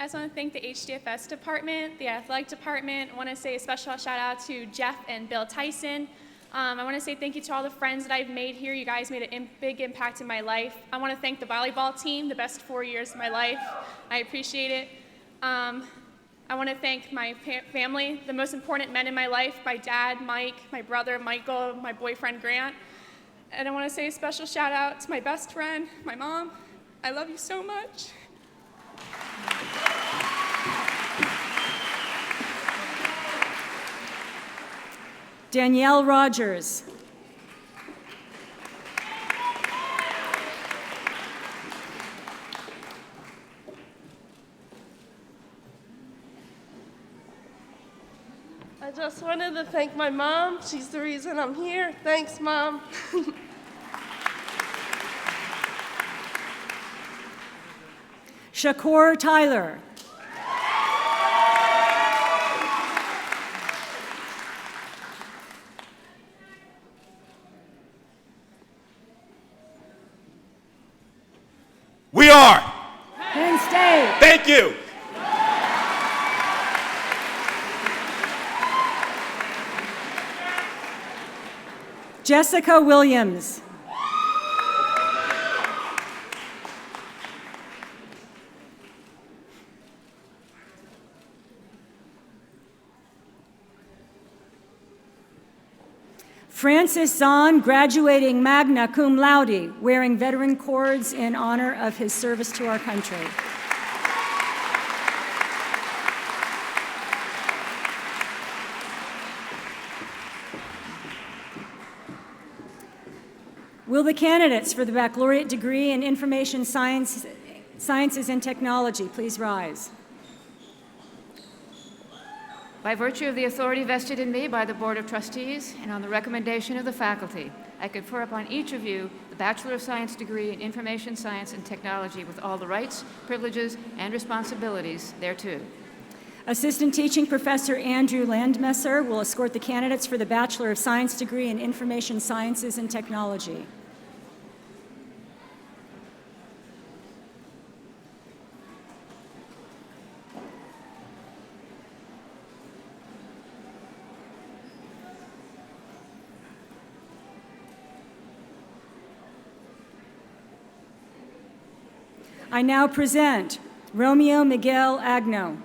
I just want to thank the HDFS department, the athletic department. I want to say a special shout out to Jeff and Bill Tyson. I want to say thank you to all the friends that I've made here. You guys made a big impact in my life. I want to thank the volleyball team, the best 4 years of my life. I appreciate it. I want to thank my family, the most important men in my life, my dad, Mike, my brother, Michael, my boyfriend, Grant. And I want to say a special shout out to my best friend, my mom. I love you so much.
Danielle Rogers.
I just wanted to thank my mom. She's the reason I'm here. Thanks, Mom.
Shakur Tyler.
We are.
Penn State.
Thank you.
Jessica Williams. Francis Zahn, graduating magna cum laude, wearing veteran cords in honor of his service to our country. Will the candidates for the baccalaureate degree in Information Sciences and Technology please rise?
By virtue of the authority vested in me by the Board of Trustees and on the recommendation of the faculty, I confer upon each of you the Bachelor of Science degree in Information Science and Technology with all the rights, privileges, and responsibilities thereto.
Assistant Teaching Professor Andrew Landmesser will escort the candidates for the Bachelor of Science degree in Information Sciences and Technology. I now present Romeo Miguel Agno.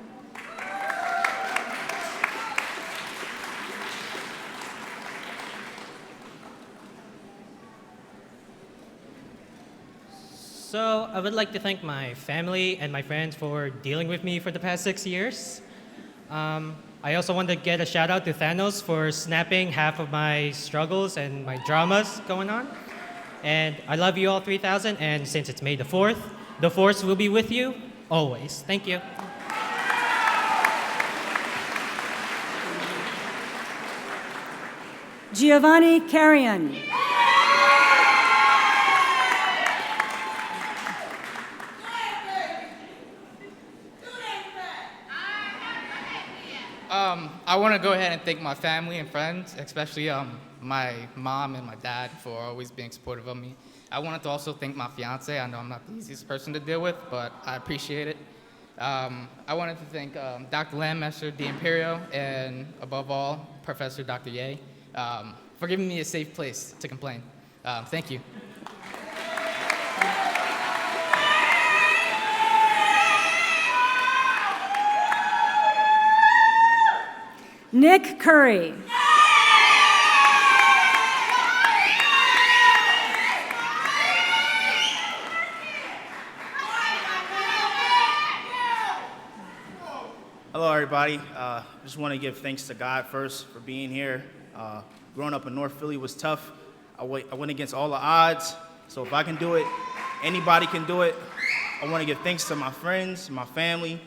So I would like to thank my family and my friends for dealing with me for the past 6 years. I also want to get a shout out to Thanos for snapping half of my struggles and my dramas going on. And I love you all 3,000, and since it's May the 4th, the Force will be with you always. Thank you.
Giovanni Carrion.
I want to go ahead and thank my family and friends, especially my mom and my dad for always being supportive of me. I wanted to also thank my fiance. I know I'm not the easiest person to deal with, but I appreciate it. I wanted to thank Dr. Landmaster D'Imperio and, above all, Professor Dr. Ye for giving me a safe place to complain. Thank you.
Nick Curry.
Hello, everybody. Just want to give thanks to God first for being here. Growing up in North Philly was tough. I went against all the odds. So if I can do it, anybody can do it. I want to give thanks to my friends, my family.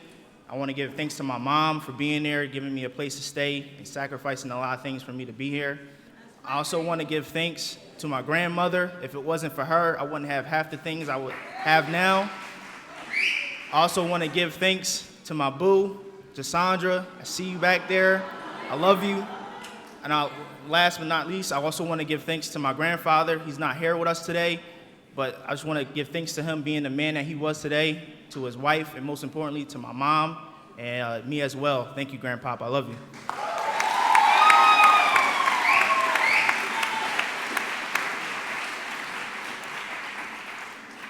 I want to give thanks to my mom for being there, giving me a place to stay, and sacrificing a lot of things for me to be here. I also want to give thanks to my grandmother. If it wasn't for her, I wouldn't have half the things I would have now. I also want to give thanks to my boo, Cassandra. I see you back there. I love you. And last but not least, I also want to give thanks to my grandfather. He's not here with us today, but I just want to give thanks to him being the man that he was today, to his wife, and most importantly, to my mom and me as well. Thank you, Grandpapa. I love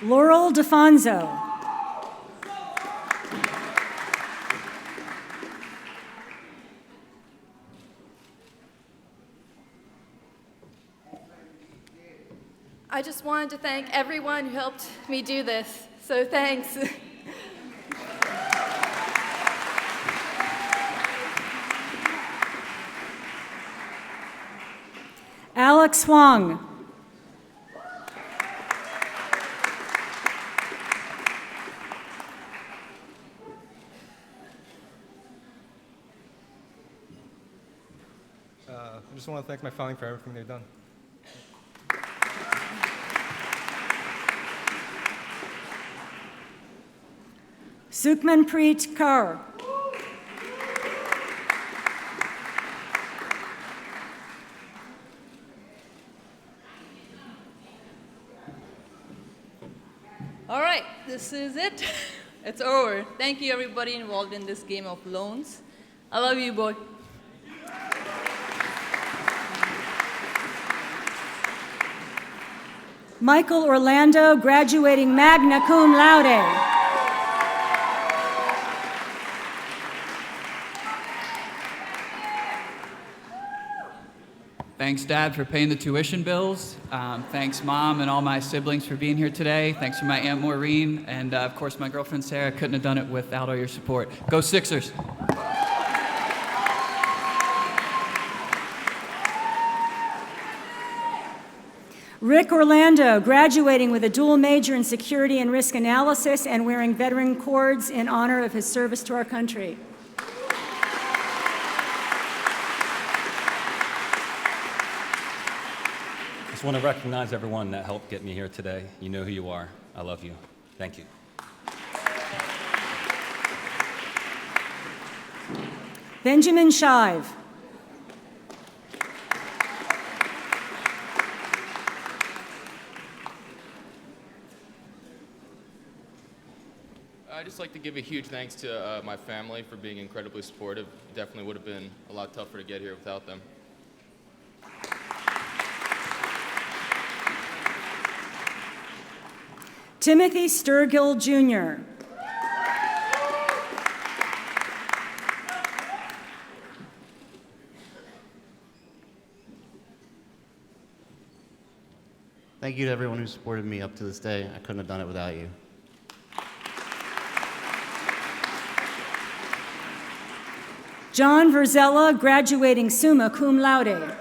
you.
Laurel DeFonso.
I just wanted to thank everyone who helped me do this, so thanks.
Alex Huang.
I just want to thank my family for everything they've done.
Sukhmanpreet Kaur.
All right, this is it. It's over. Thank you, everybody involved in this game of loans. I love you, boy.
Michael Orlando, graduating magna cum laude.
Thanks, Dad, for paying the tuition bills. Thanks, Mom, and all my siblings for being here today. Thanks to my Aunt Maureen, and of course, my girlfriend, Sarah. Couldn't have done it without all your support. Go Sixers!
Rick Orlando, graduating with a dual major in security and risk analysis and wearing veteran cords in honor of his service to our country.
I just want to recognize everyone that helped get me here today. You know who you are. I love you. Thank you.
Benjamin Shive.
I'd just like to give a huge thanks to my family for being incredibly supportive. It definitely would have been a lot tougher to get here without them.
Timothy Sturgill, Jr.
Thank you to everyone who supported me up to this day. I couldn't have done it without you.
John Verzella, graduating summa cum laude.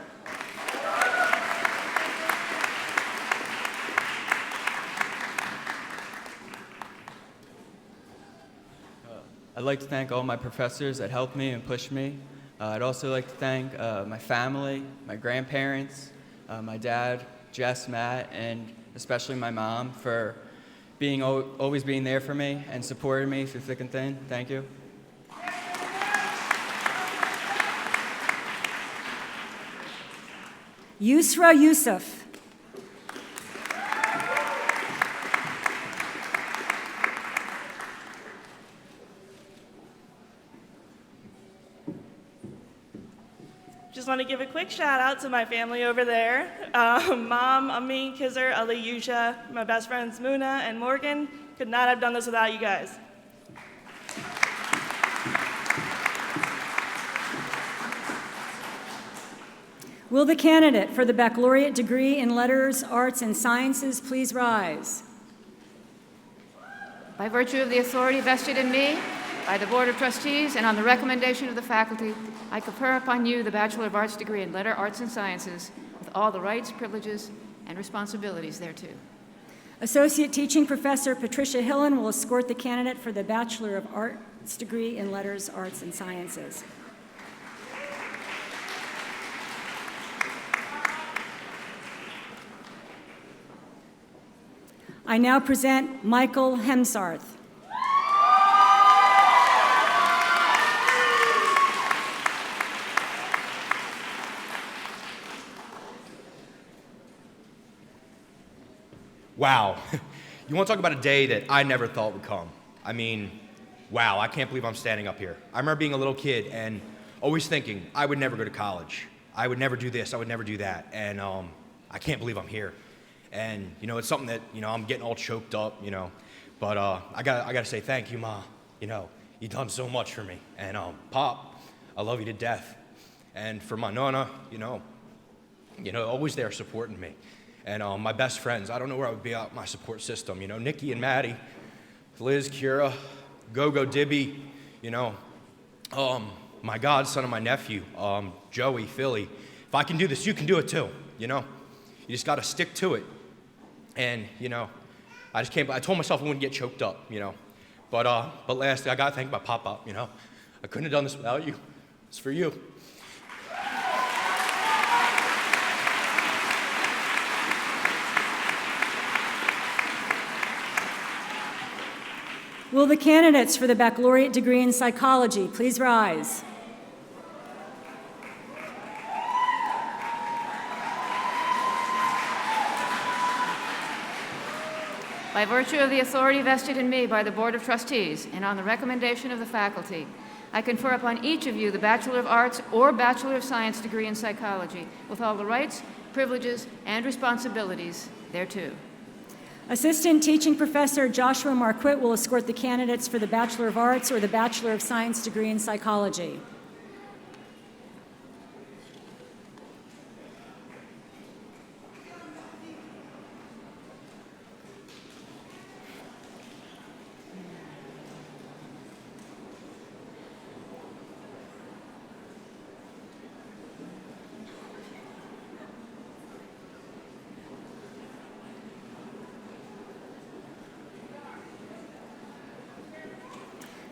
I'd like to thank all my professors that helped me and pushed me. I'd also like to thank my family, my grandparents, my dad, Jess, Matt, and especially my mom for always being there for me and supporting me through thick and thin. Thank you.
Yusra Yusuf.
Just want to give a quick shout out to my family over there. Mom, Amin, Kizzer, Ali, Yusha, my best friends Muna and Morgan. Could not have done this without you guys.
Will the candidate for the baccalaureate degree in Letters, Arts, and Sciences please rise?
By virtue of the authority vested in me by the Board of Trustees and on the recommendation of the faculty, I confer upon you the Bachelor of Arts degree in Letters, Arts, and Sciences with all the rights, privileges, and responsibilities thereto.
Associate Teaching Professor Patricia Hillen will escort the candidate for the Bachelor of Arts degree in Letters, Arts, and Sciences. I now present Michael Hemsarth.
Wow. You want to talk about a day that I never thought would come. I mean, wow, I can't believe I'm standing up here. I remember being a little kid and always thinking I would never go to college. I would never do this, I would never do that. And I can't believe I'm here. And, you know, it's something that, you know, I'm getting all choked up, you know. But I gotta say thank you, Ma. You know, you've done so much for me. And Pop, I love you to death. And for my Nonna, you know, always there supporting me. And my best friends, I don't know where I would be without my support system. You know, Nikki and Maddie, Liz, Kira, Gogo, Dibby, you know, my godson and my nephew, Joey, Philly. If I can do this, you can do it too, you know. You just gotta stick to it. And, you know, I told myself I wouldn't get choked up, you know. But lastly, I gotta thank my pop-up, you know. I couldn't have done this without you. It's for you.
Will the candidates for the baccalaureate degree in psychology please rise?
By virtue of the authority vested in me by the Board of Trustees and on the recommendation of the faculty, I confer upon each of you the Bachelor of Arts or Bachelor of Science degree in psychology with all the rights, privileges, and responsibilities thereto.
Assistant Teaching Professor Joshua Marquette will escort the candidates for the Bachelor of Arts or the Bachelor of Science degree in psychology.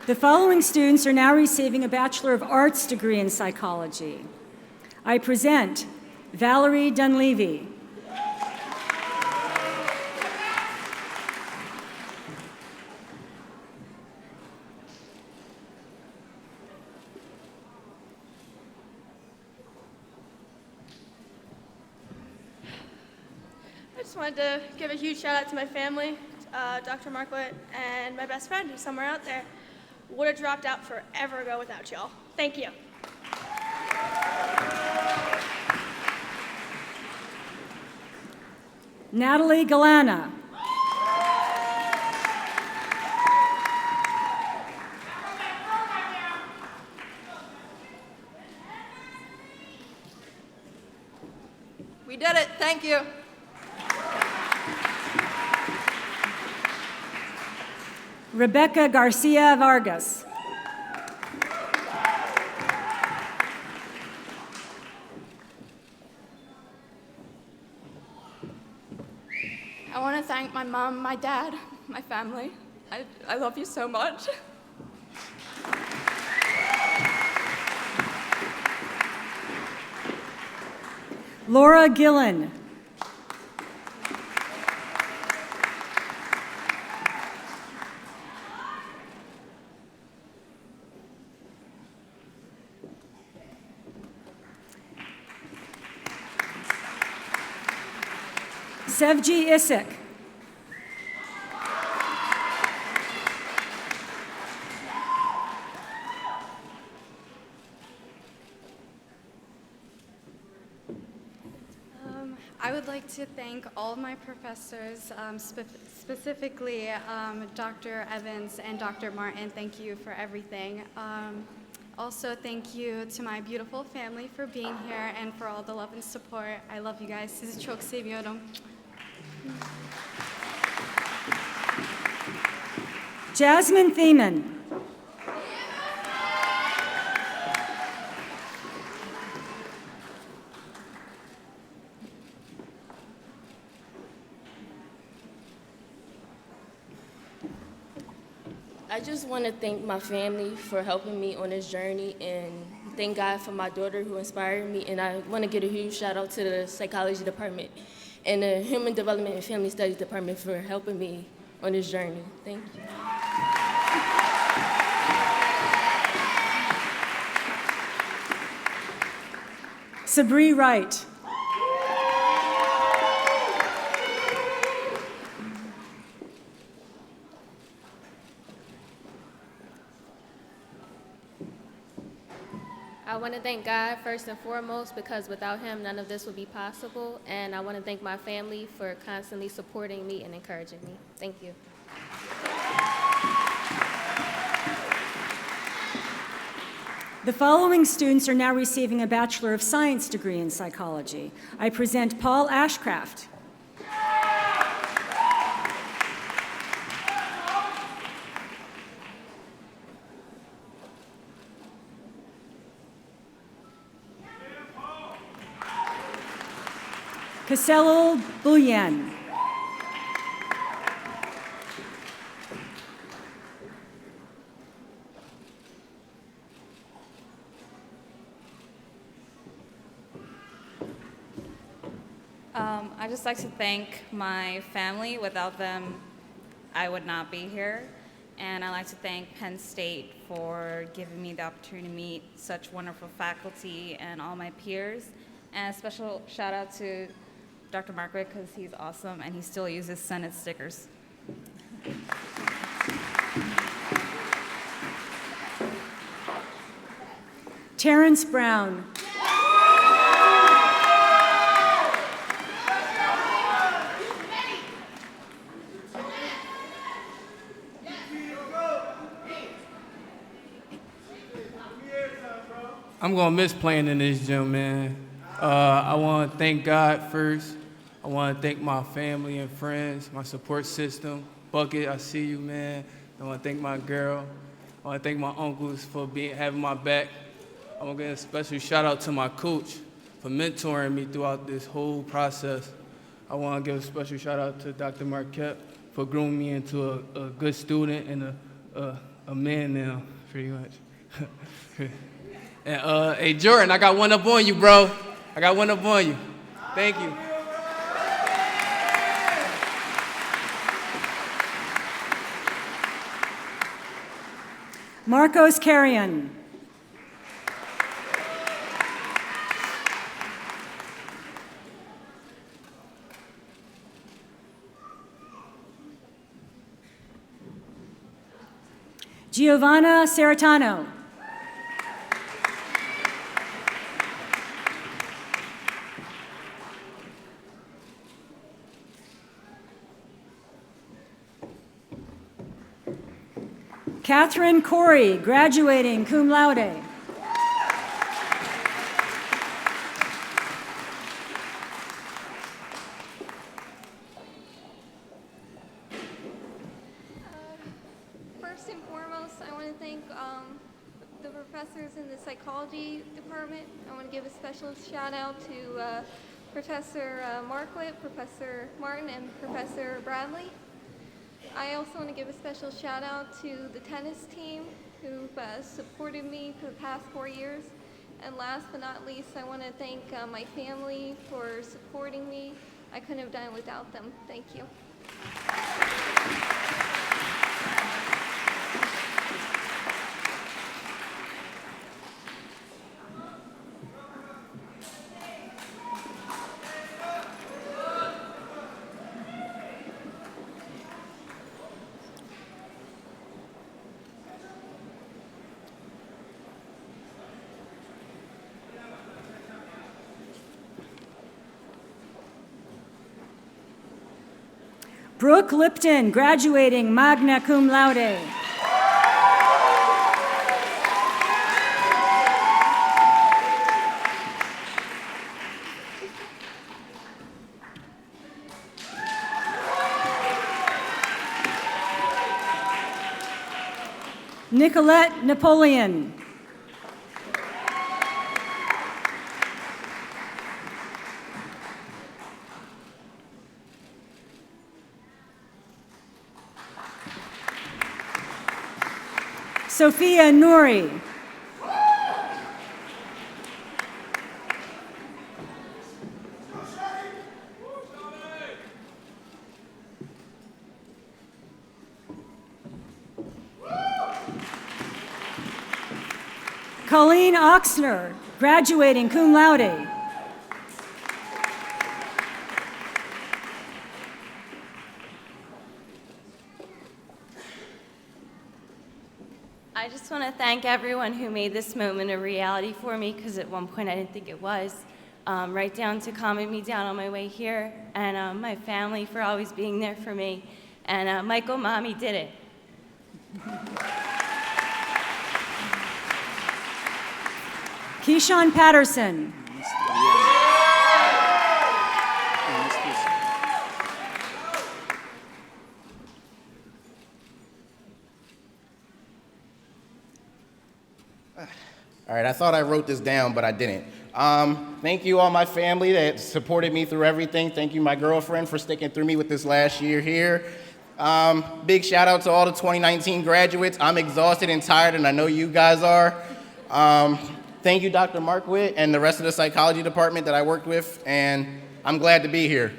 The following students are now receiving a Bachelor of Arts degree in psychology. I present Valerie Dunleavy,
I just wanted to give a huge shout out to my family, Dr. Marquette, and my best friend who's somewhere out there. Would have dropped out forever ago without y'all. Thank you.
Natalie Galana,
We did it. Thank you.
Rebecca Garcia Vargas,
I want to thank my mom, my dad, my family. I love you so much.
Laura Gillen, Sevji Isik.
I would like to thank all of my professors, specifically Dr. Evans and Dr. Martin. Thank you for everything. Also, thank you to my beautiful family for being here and for all the love and support. I love you guys. Sizi çok seviyorum.
Jasmine Thiemann.
I just want to thank my family for helping me on this journey and thank God for my daughter who inspired me. And I want to give a huge shout out to the psychology department and the human development and family studies department for helping me on this journey. Thank you.
Sabri Wright.
I want to thank God first and foremost because without him, none of this would be possible. And I want to thank my family for constantly supporting me and encouraging me. Thank you.
The following students are now receiving a Bachelor of Science degree in psychology. I present Paul Ashcraft. Casello Bullian.
I'd just like to thank my family. Without them, I would not be here. And I'd like to thank Penn State for giving me the opportunity to meet such wonderful faculty and all my peers. And a special shout out to Dr. Markwick because he's awesome and he still uses Senate stickers.
Terrence Brown.
I'm gonna miss playing in this gym, man. I want to thank God first. I want to thank my family and friends, my support system. Bucket, I see you, man. I want to thank my girl. I want to thank my uncles for having my back. I want to give a special shout out to my coach for mentoring me throughout this whole process. I want to give a special shout out to Dr. Marquette for grooming me into a good student and a man now, pretty much. And hey, Jordan, I got one up on you, bro. I got one up on you. Thank you.
Marcos Carrion. Giovanna Seratano. Catherine Corey, graduating cum laude.
First and foremost, I want to thank the professors in the psychology department. I want to give a special shout out to Professor Markwitt, Professor Martin, and Professor Bradley. I also want to give a special shout out to the tennis team who've supported me for the past 4 years. And last but not least, I want to thank my family for supporting me. I couldn't have done it without them. Thank you.
Brooke Lipton, graduating magna cum laude. Nicolette Napoleon. Sophia Nouri. Colleen Oxner, graduating cum laude.
I just want to thank everyone who made this moment a reality for me, because at one point I didn't think it was. Right down to calming me down on my way here, and my family for always being there for me, and Michael, Mommy did it.
Keyshawn Patterson.
All right, I thought I wrote this down, but I didn't. Thank you all my family that supported me through everything. Thank you my girlfriend for sticking through me with this last year here. Big shout out to all the 2019 graduates. I'm exhausted and tired, and I know you guys are. Thank you, Dr. Markwitt, and the rest of the psychology department that I worked with, and I'm glad to be here.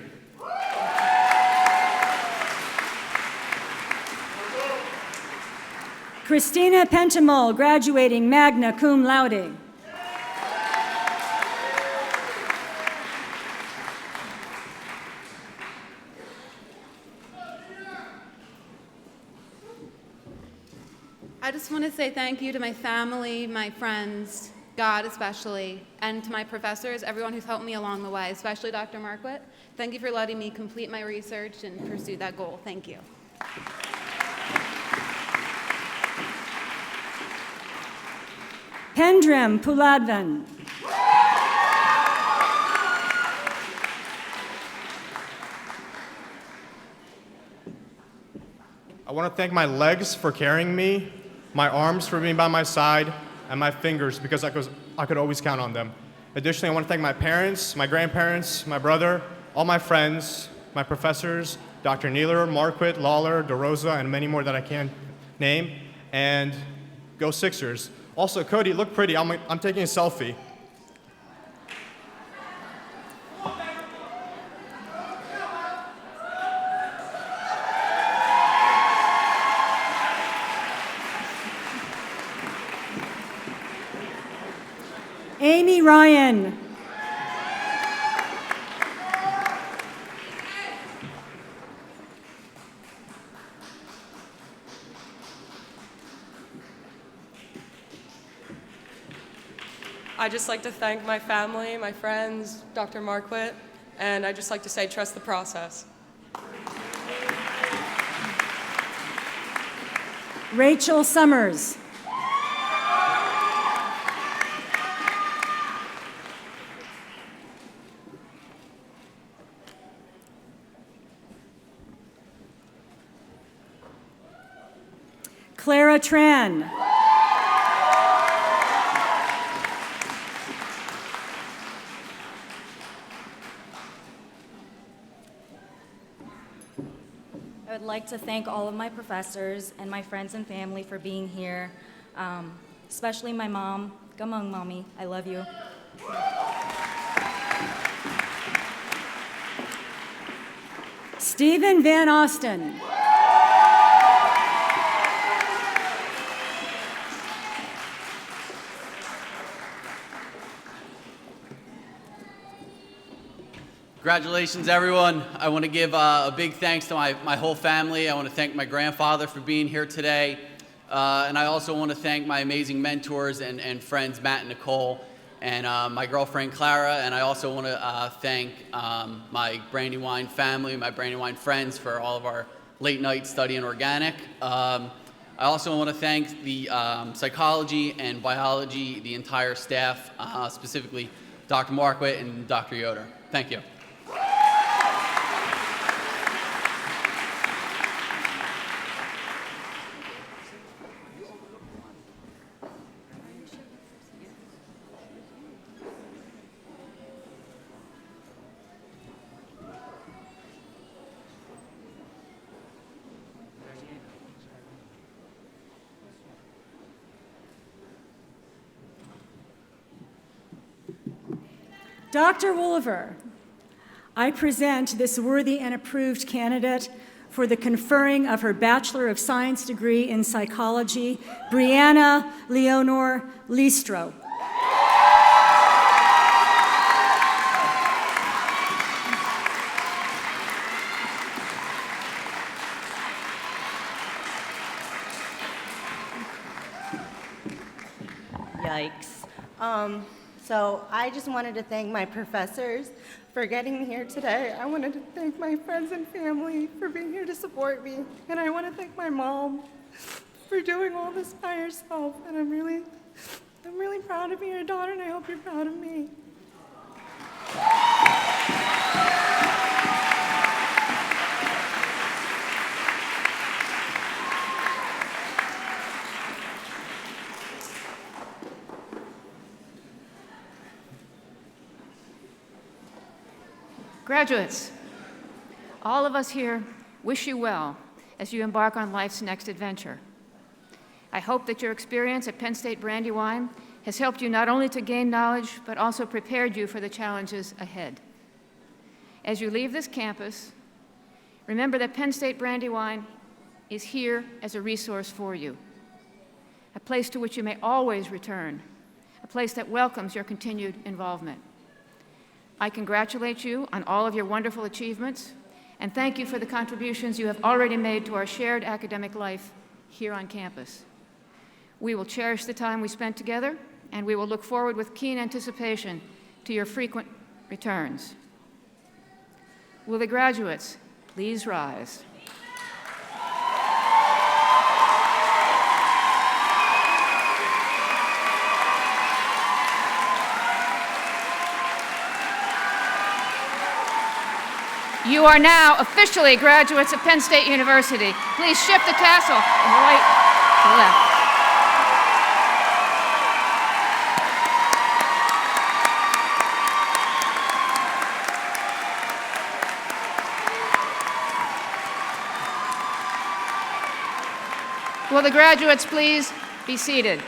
Christina Pentamol, graduating magna cum laude.
I just want to say thank you to my family, my friends, God especially, and to my professors, everyone who's helped me along the way, especially Dr. Markwitt. Thank you for letting me complete my research and pursue that goal. Thank you.
Pendram Puladvan.
I want to thank my legs for carrying me, my arms for being by my side, and my fingers because I could always count on them. Additionally, I want to thank my parents, my grandparents, my brother, all my friends, my professors, Dr. Neeler, Markwitt, Lawler, DeRosa, and many more that I can't name. And go Sixers. Also, Cody, look pretty. I'm taking a selfie.
Amy Ryan.
I'd just like to thank my family, my friends, Dr. Markwitt, and I'd just like to say trust the process.
Rachel Summers. Clara Tran.
I would like to thank all of my professors and my friends and family for being here, especially my mom. Come on, Mommy, I love you.
Stephen Van Austin.
Congratulations, everyone. I want to give a big thanks to my whole family. I want to thank my grandfather for being here today. And I also want to thank my amazing mentors and friends, Matt and Nicole. and my girlfriend Clara, and I also want to thank my Brandywine family, my Brandywine friends for all of our late night studying organic. I also want to thank the psychology and biology, the entire staff, specifically Dr. Marquardt and Dr. Yoder. Thank you.
Dr. Wolver, I present this worthy and approved candidate for the conferring of her Bachelor of Science degree in psychology, Brianna Leonor Listro.
Yikes. So I just wanted to thank my professors for getting me here today. I wanted to thank my friends and family for being here to support me. And I want to thank my mom for doing all this by herself. And I'm really proud to be your daughter, and I hope you're proud of me.
Graduates, all of us here wish you well as you embark on life's next adventure. I hope that your experience at Penn State Brandywine has helped you not only to gain knowledge, but also prepared you for the challenges ahead. As you leave this campus, remember that Penn State Brandywine is here as a resource for you, a place to which you may always return, a place that welcomes your continued involvement. I congratulate you on all of your wonderful achievements and thank you for the contributions you have already made to our shared academic life here on campus. We will cherish the time we spent together, and we will look forward with keen anticipation to your frequent returns. Will the graduates please rise? You are now officially graduates of Penn State University. Please shift the tassel from the right to the left. Will the graduates please be seated?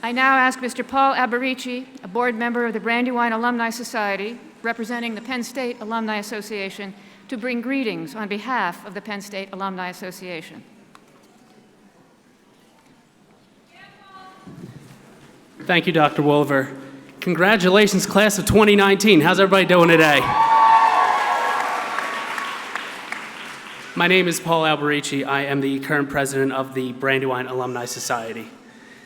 I now ask Mr. Paul Alberici, a board member of the Brandywine Alumni Society, representing the Penn State Alumni Association, to bring greetings on behalf of the Penn State Alumni Association.
Thank you, Dr. Wolver. Congratulations, class of 2019. How's everybody doing today? My name is Paul Alberici. I am the current president of the Brandywine Alumni Society.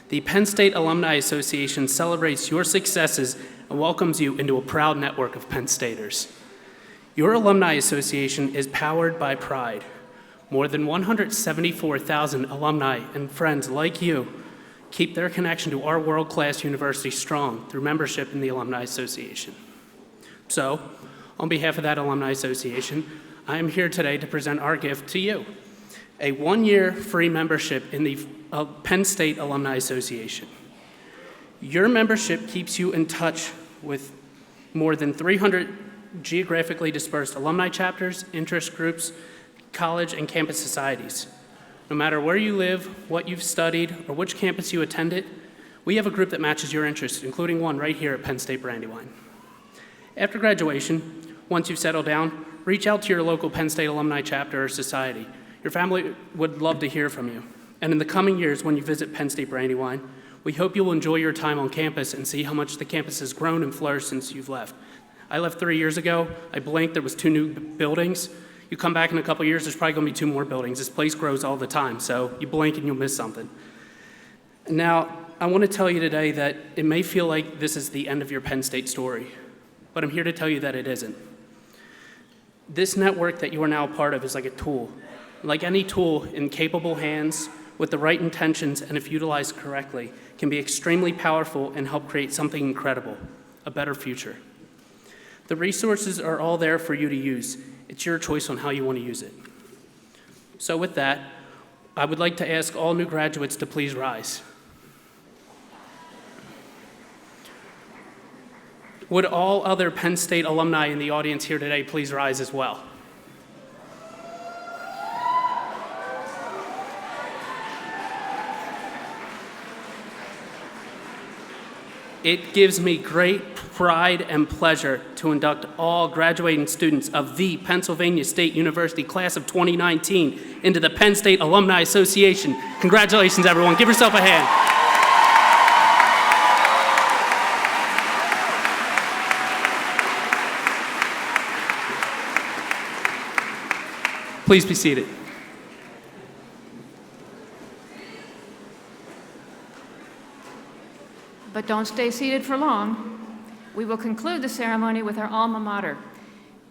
The Penn State Alumni Association celebrates your successes and welcomes you into a proud network of Penn Staters. Your Alumni Association is powered by pride. More than 174,000 alumni and friends like you keep their connection to our world-class university strong through membership in the Alumni Association. So, on behalf of that Alumni Association, I am here today to present our gift to you, a one-year free membership in the Penn State Alumni Association. Your membership keeps you in touch with more than 300 geographically dispersed alumni chapters, interest groups, college and campus societies. No matter where you live, what you've studied, or which campus you attended, we have a group that matches your interests, including one right here at Penn State Brandywine. After graduation, once you've settled down, reach out to your local Penn State alumni chapter or society. Your family would love to hear from you. And in the coming years, when you visit Penn State Brandywine, we hope you'll enjoy your time on campus and see how much the campus has grown and flourished since you've left. I left 3 years ago. I blinked, there was 2 new buildings. You come back in a couple years, there's probably going to be 2 more buildings. This place grows all the time, so you blink and you'll miss something. Now, I want to tell you today that it may feel like this is the end of your Penn State story, but I'm here to tell you that it isn't. This network that you are now a part of is like a tool. Like any tool, in capable hands, with the right intentions, and if utilized correctly, can be extremely powerful and help create something incredible, a better future. The resources are all there for you to use. It's your choice on how you want to use it. So with that, I would like to ask all new graduates to please rise. Would all other Penn State alumni in the audience here today please rise as well? It gives me great pride and pleasure to induct all graduating students of the Pennsylvania State University class of 2019 into the Penn State Alumni Association. Congratulations, everyone. Give yourself a hand. Please be seated.
But don't stay seated for long. We will conclude the ceremony with our alma mater.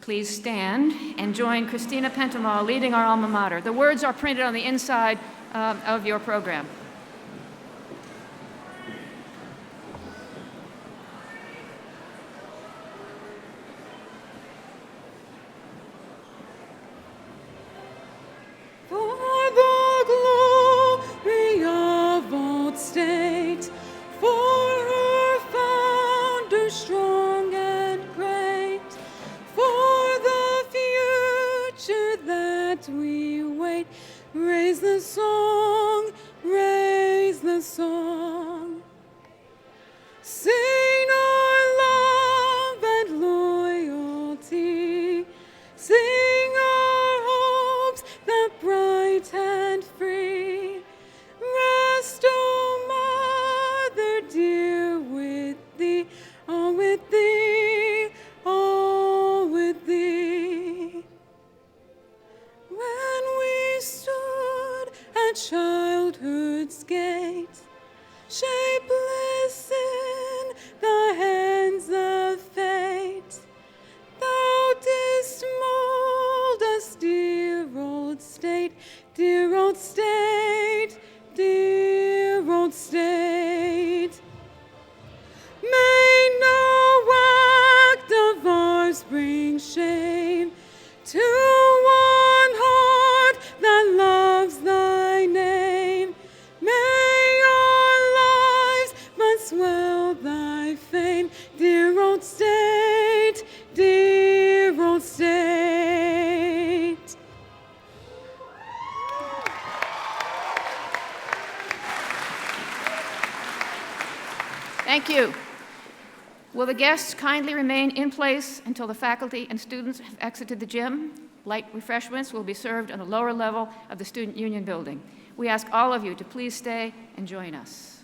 Please stand and join Christina Pentamall leading our alma mater. The words are printed on the inside of your program.
We wait, raise the song, raise the song. Sing our love and loyalty, sing our hopes that bright and free. Rest, O Mother dear, with thee, all with thee, all with thee. When we stood at childhood's gate, shapeless in the hands of fate, thou didst mold us, dear old state, dear old state, dear old state. May no act of ours bring shame to one heart that loves thy name. May our lives but swell thy fame, dear old state, dear old state.
Thank you. Will the guests kindly remain in place until the faculty and students have exited the gym? Light refreshments will be served on the lower level of the Student Union building. We ask all of you to please stay and join us.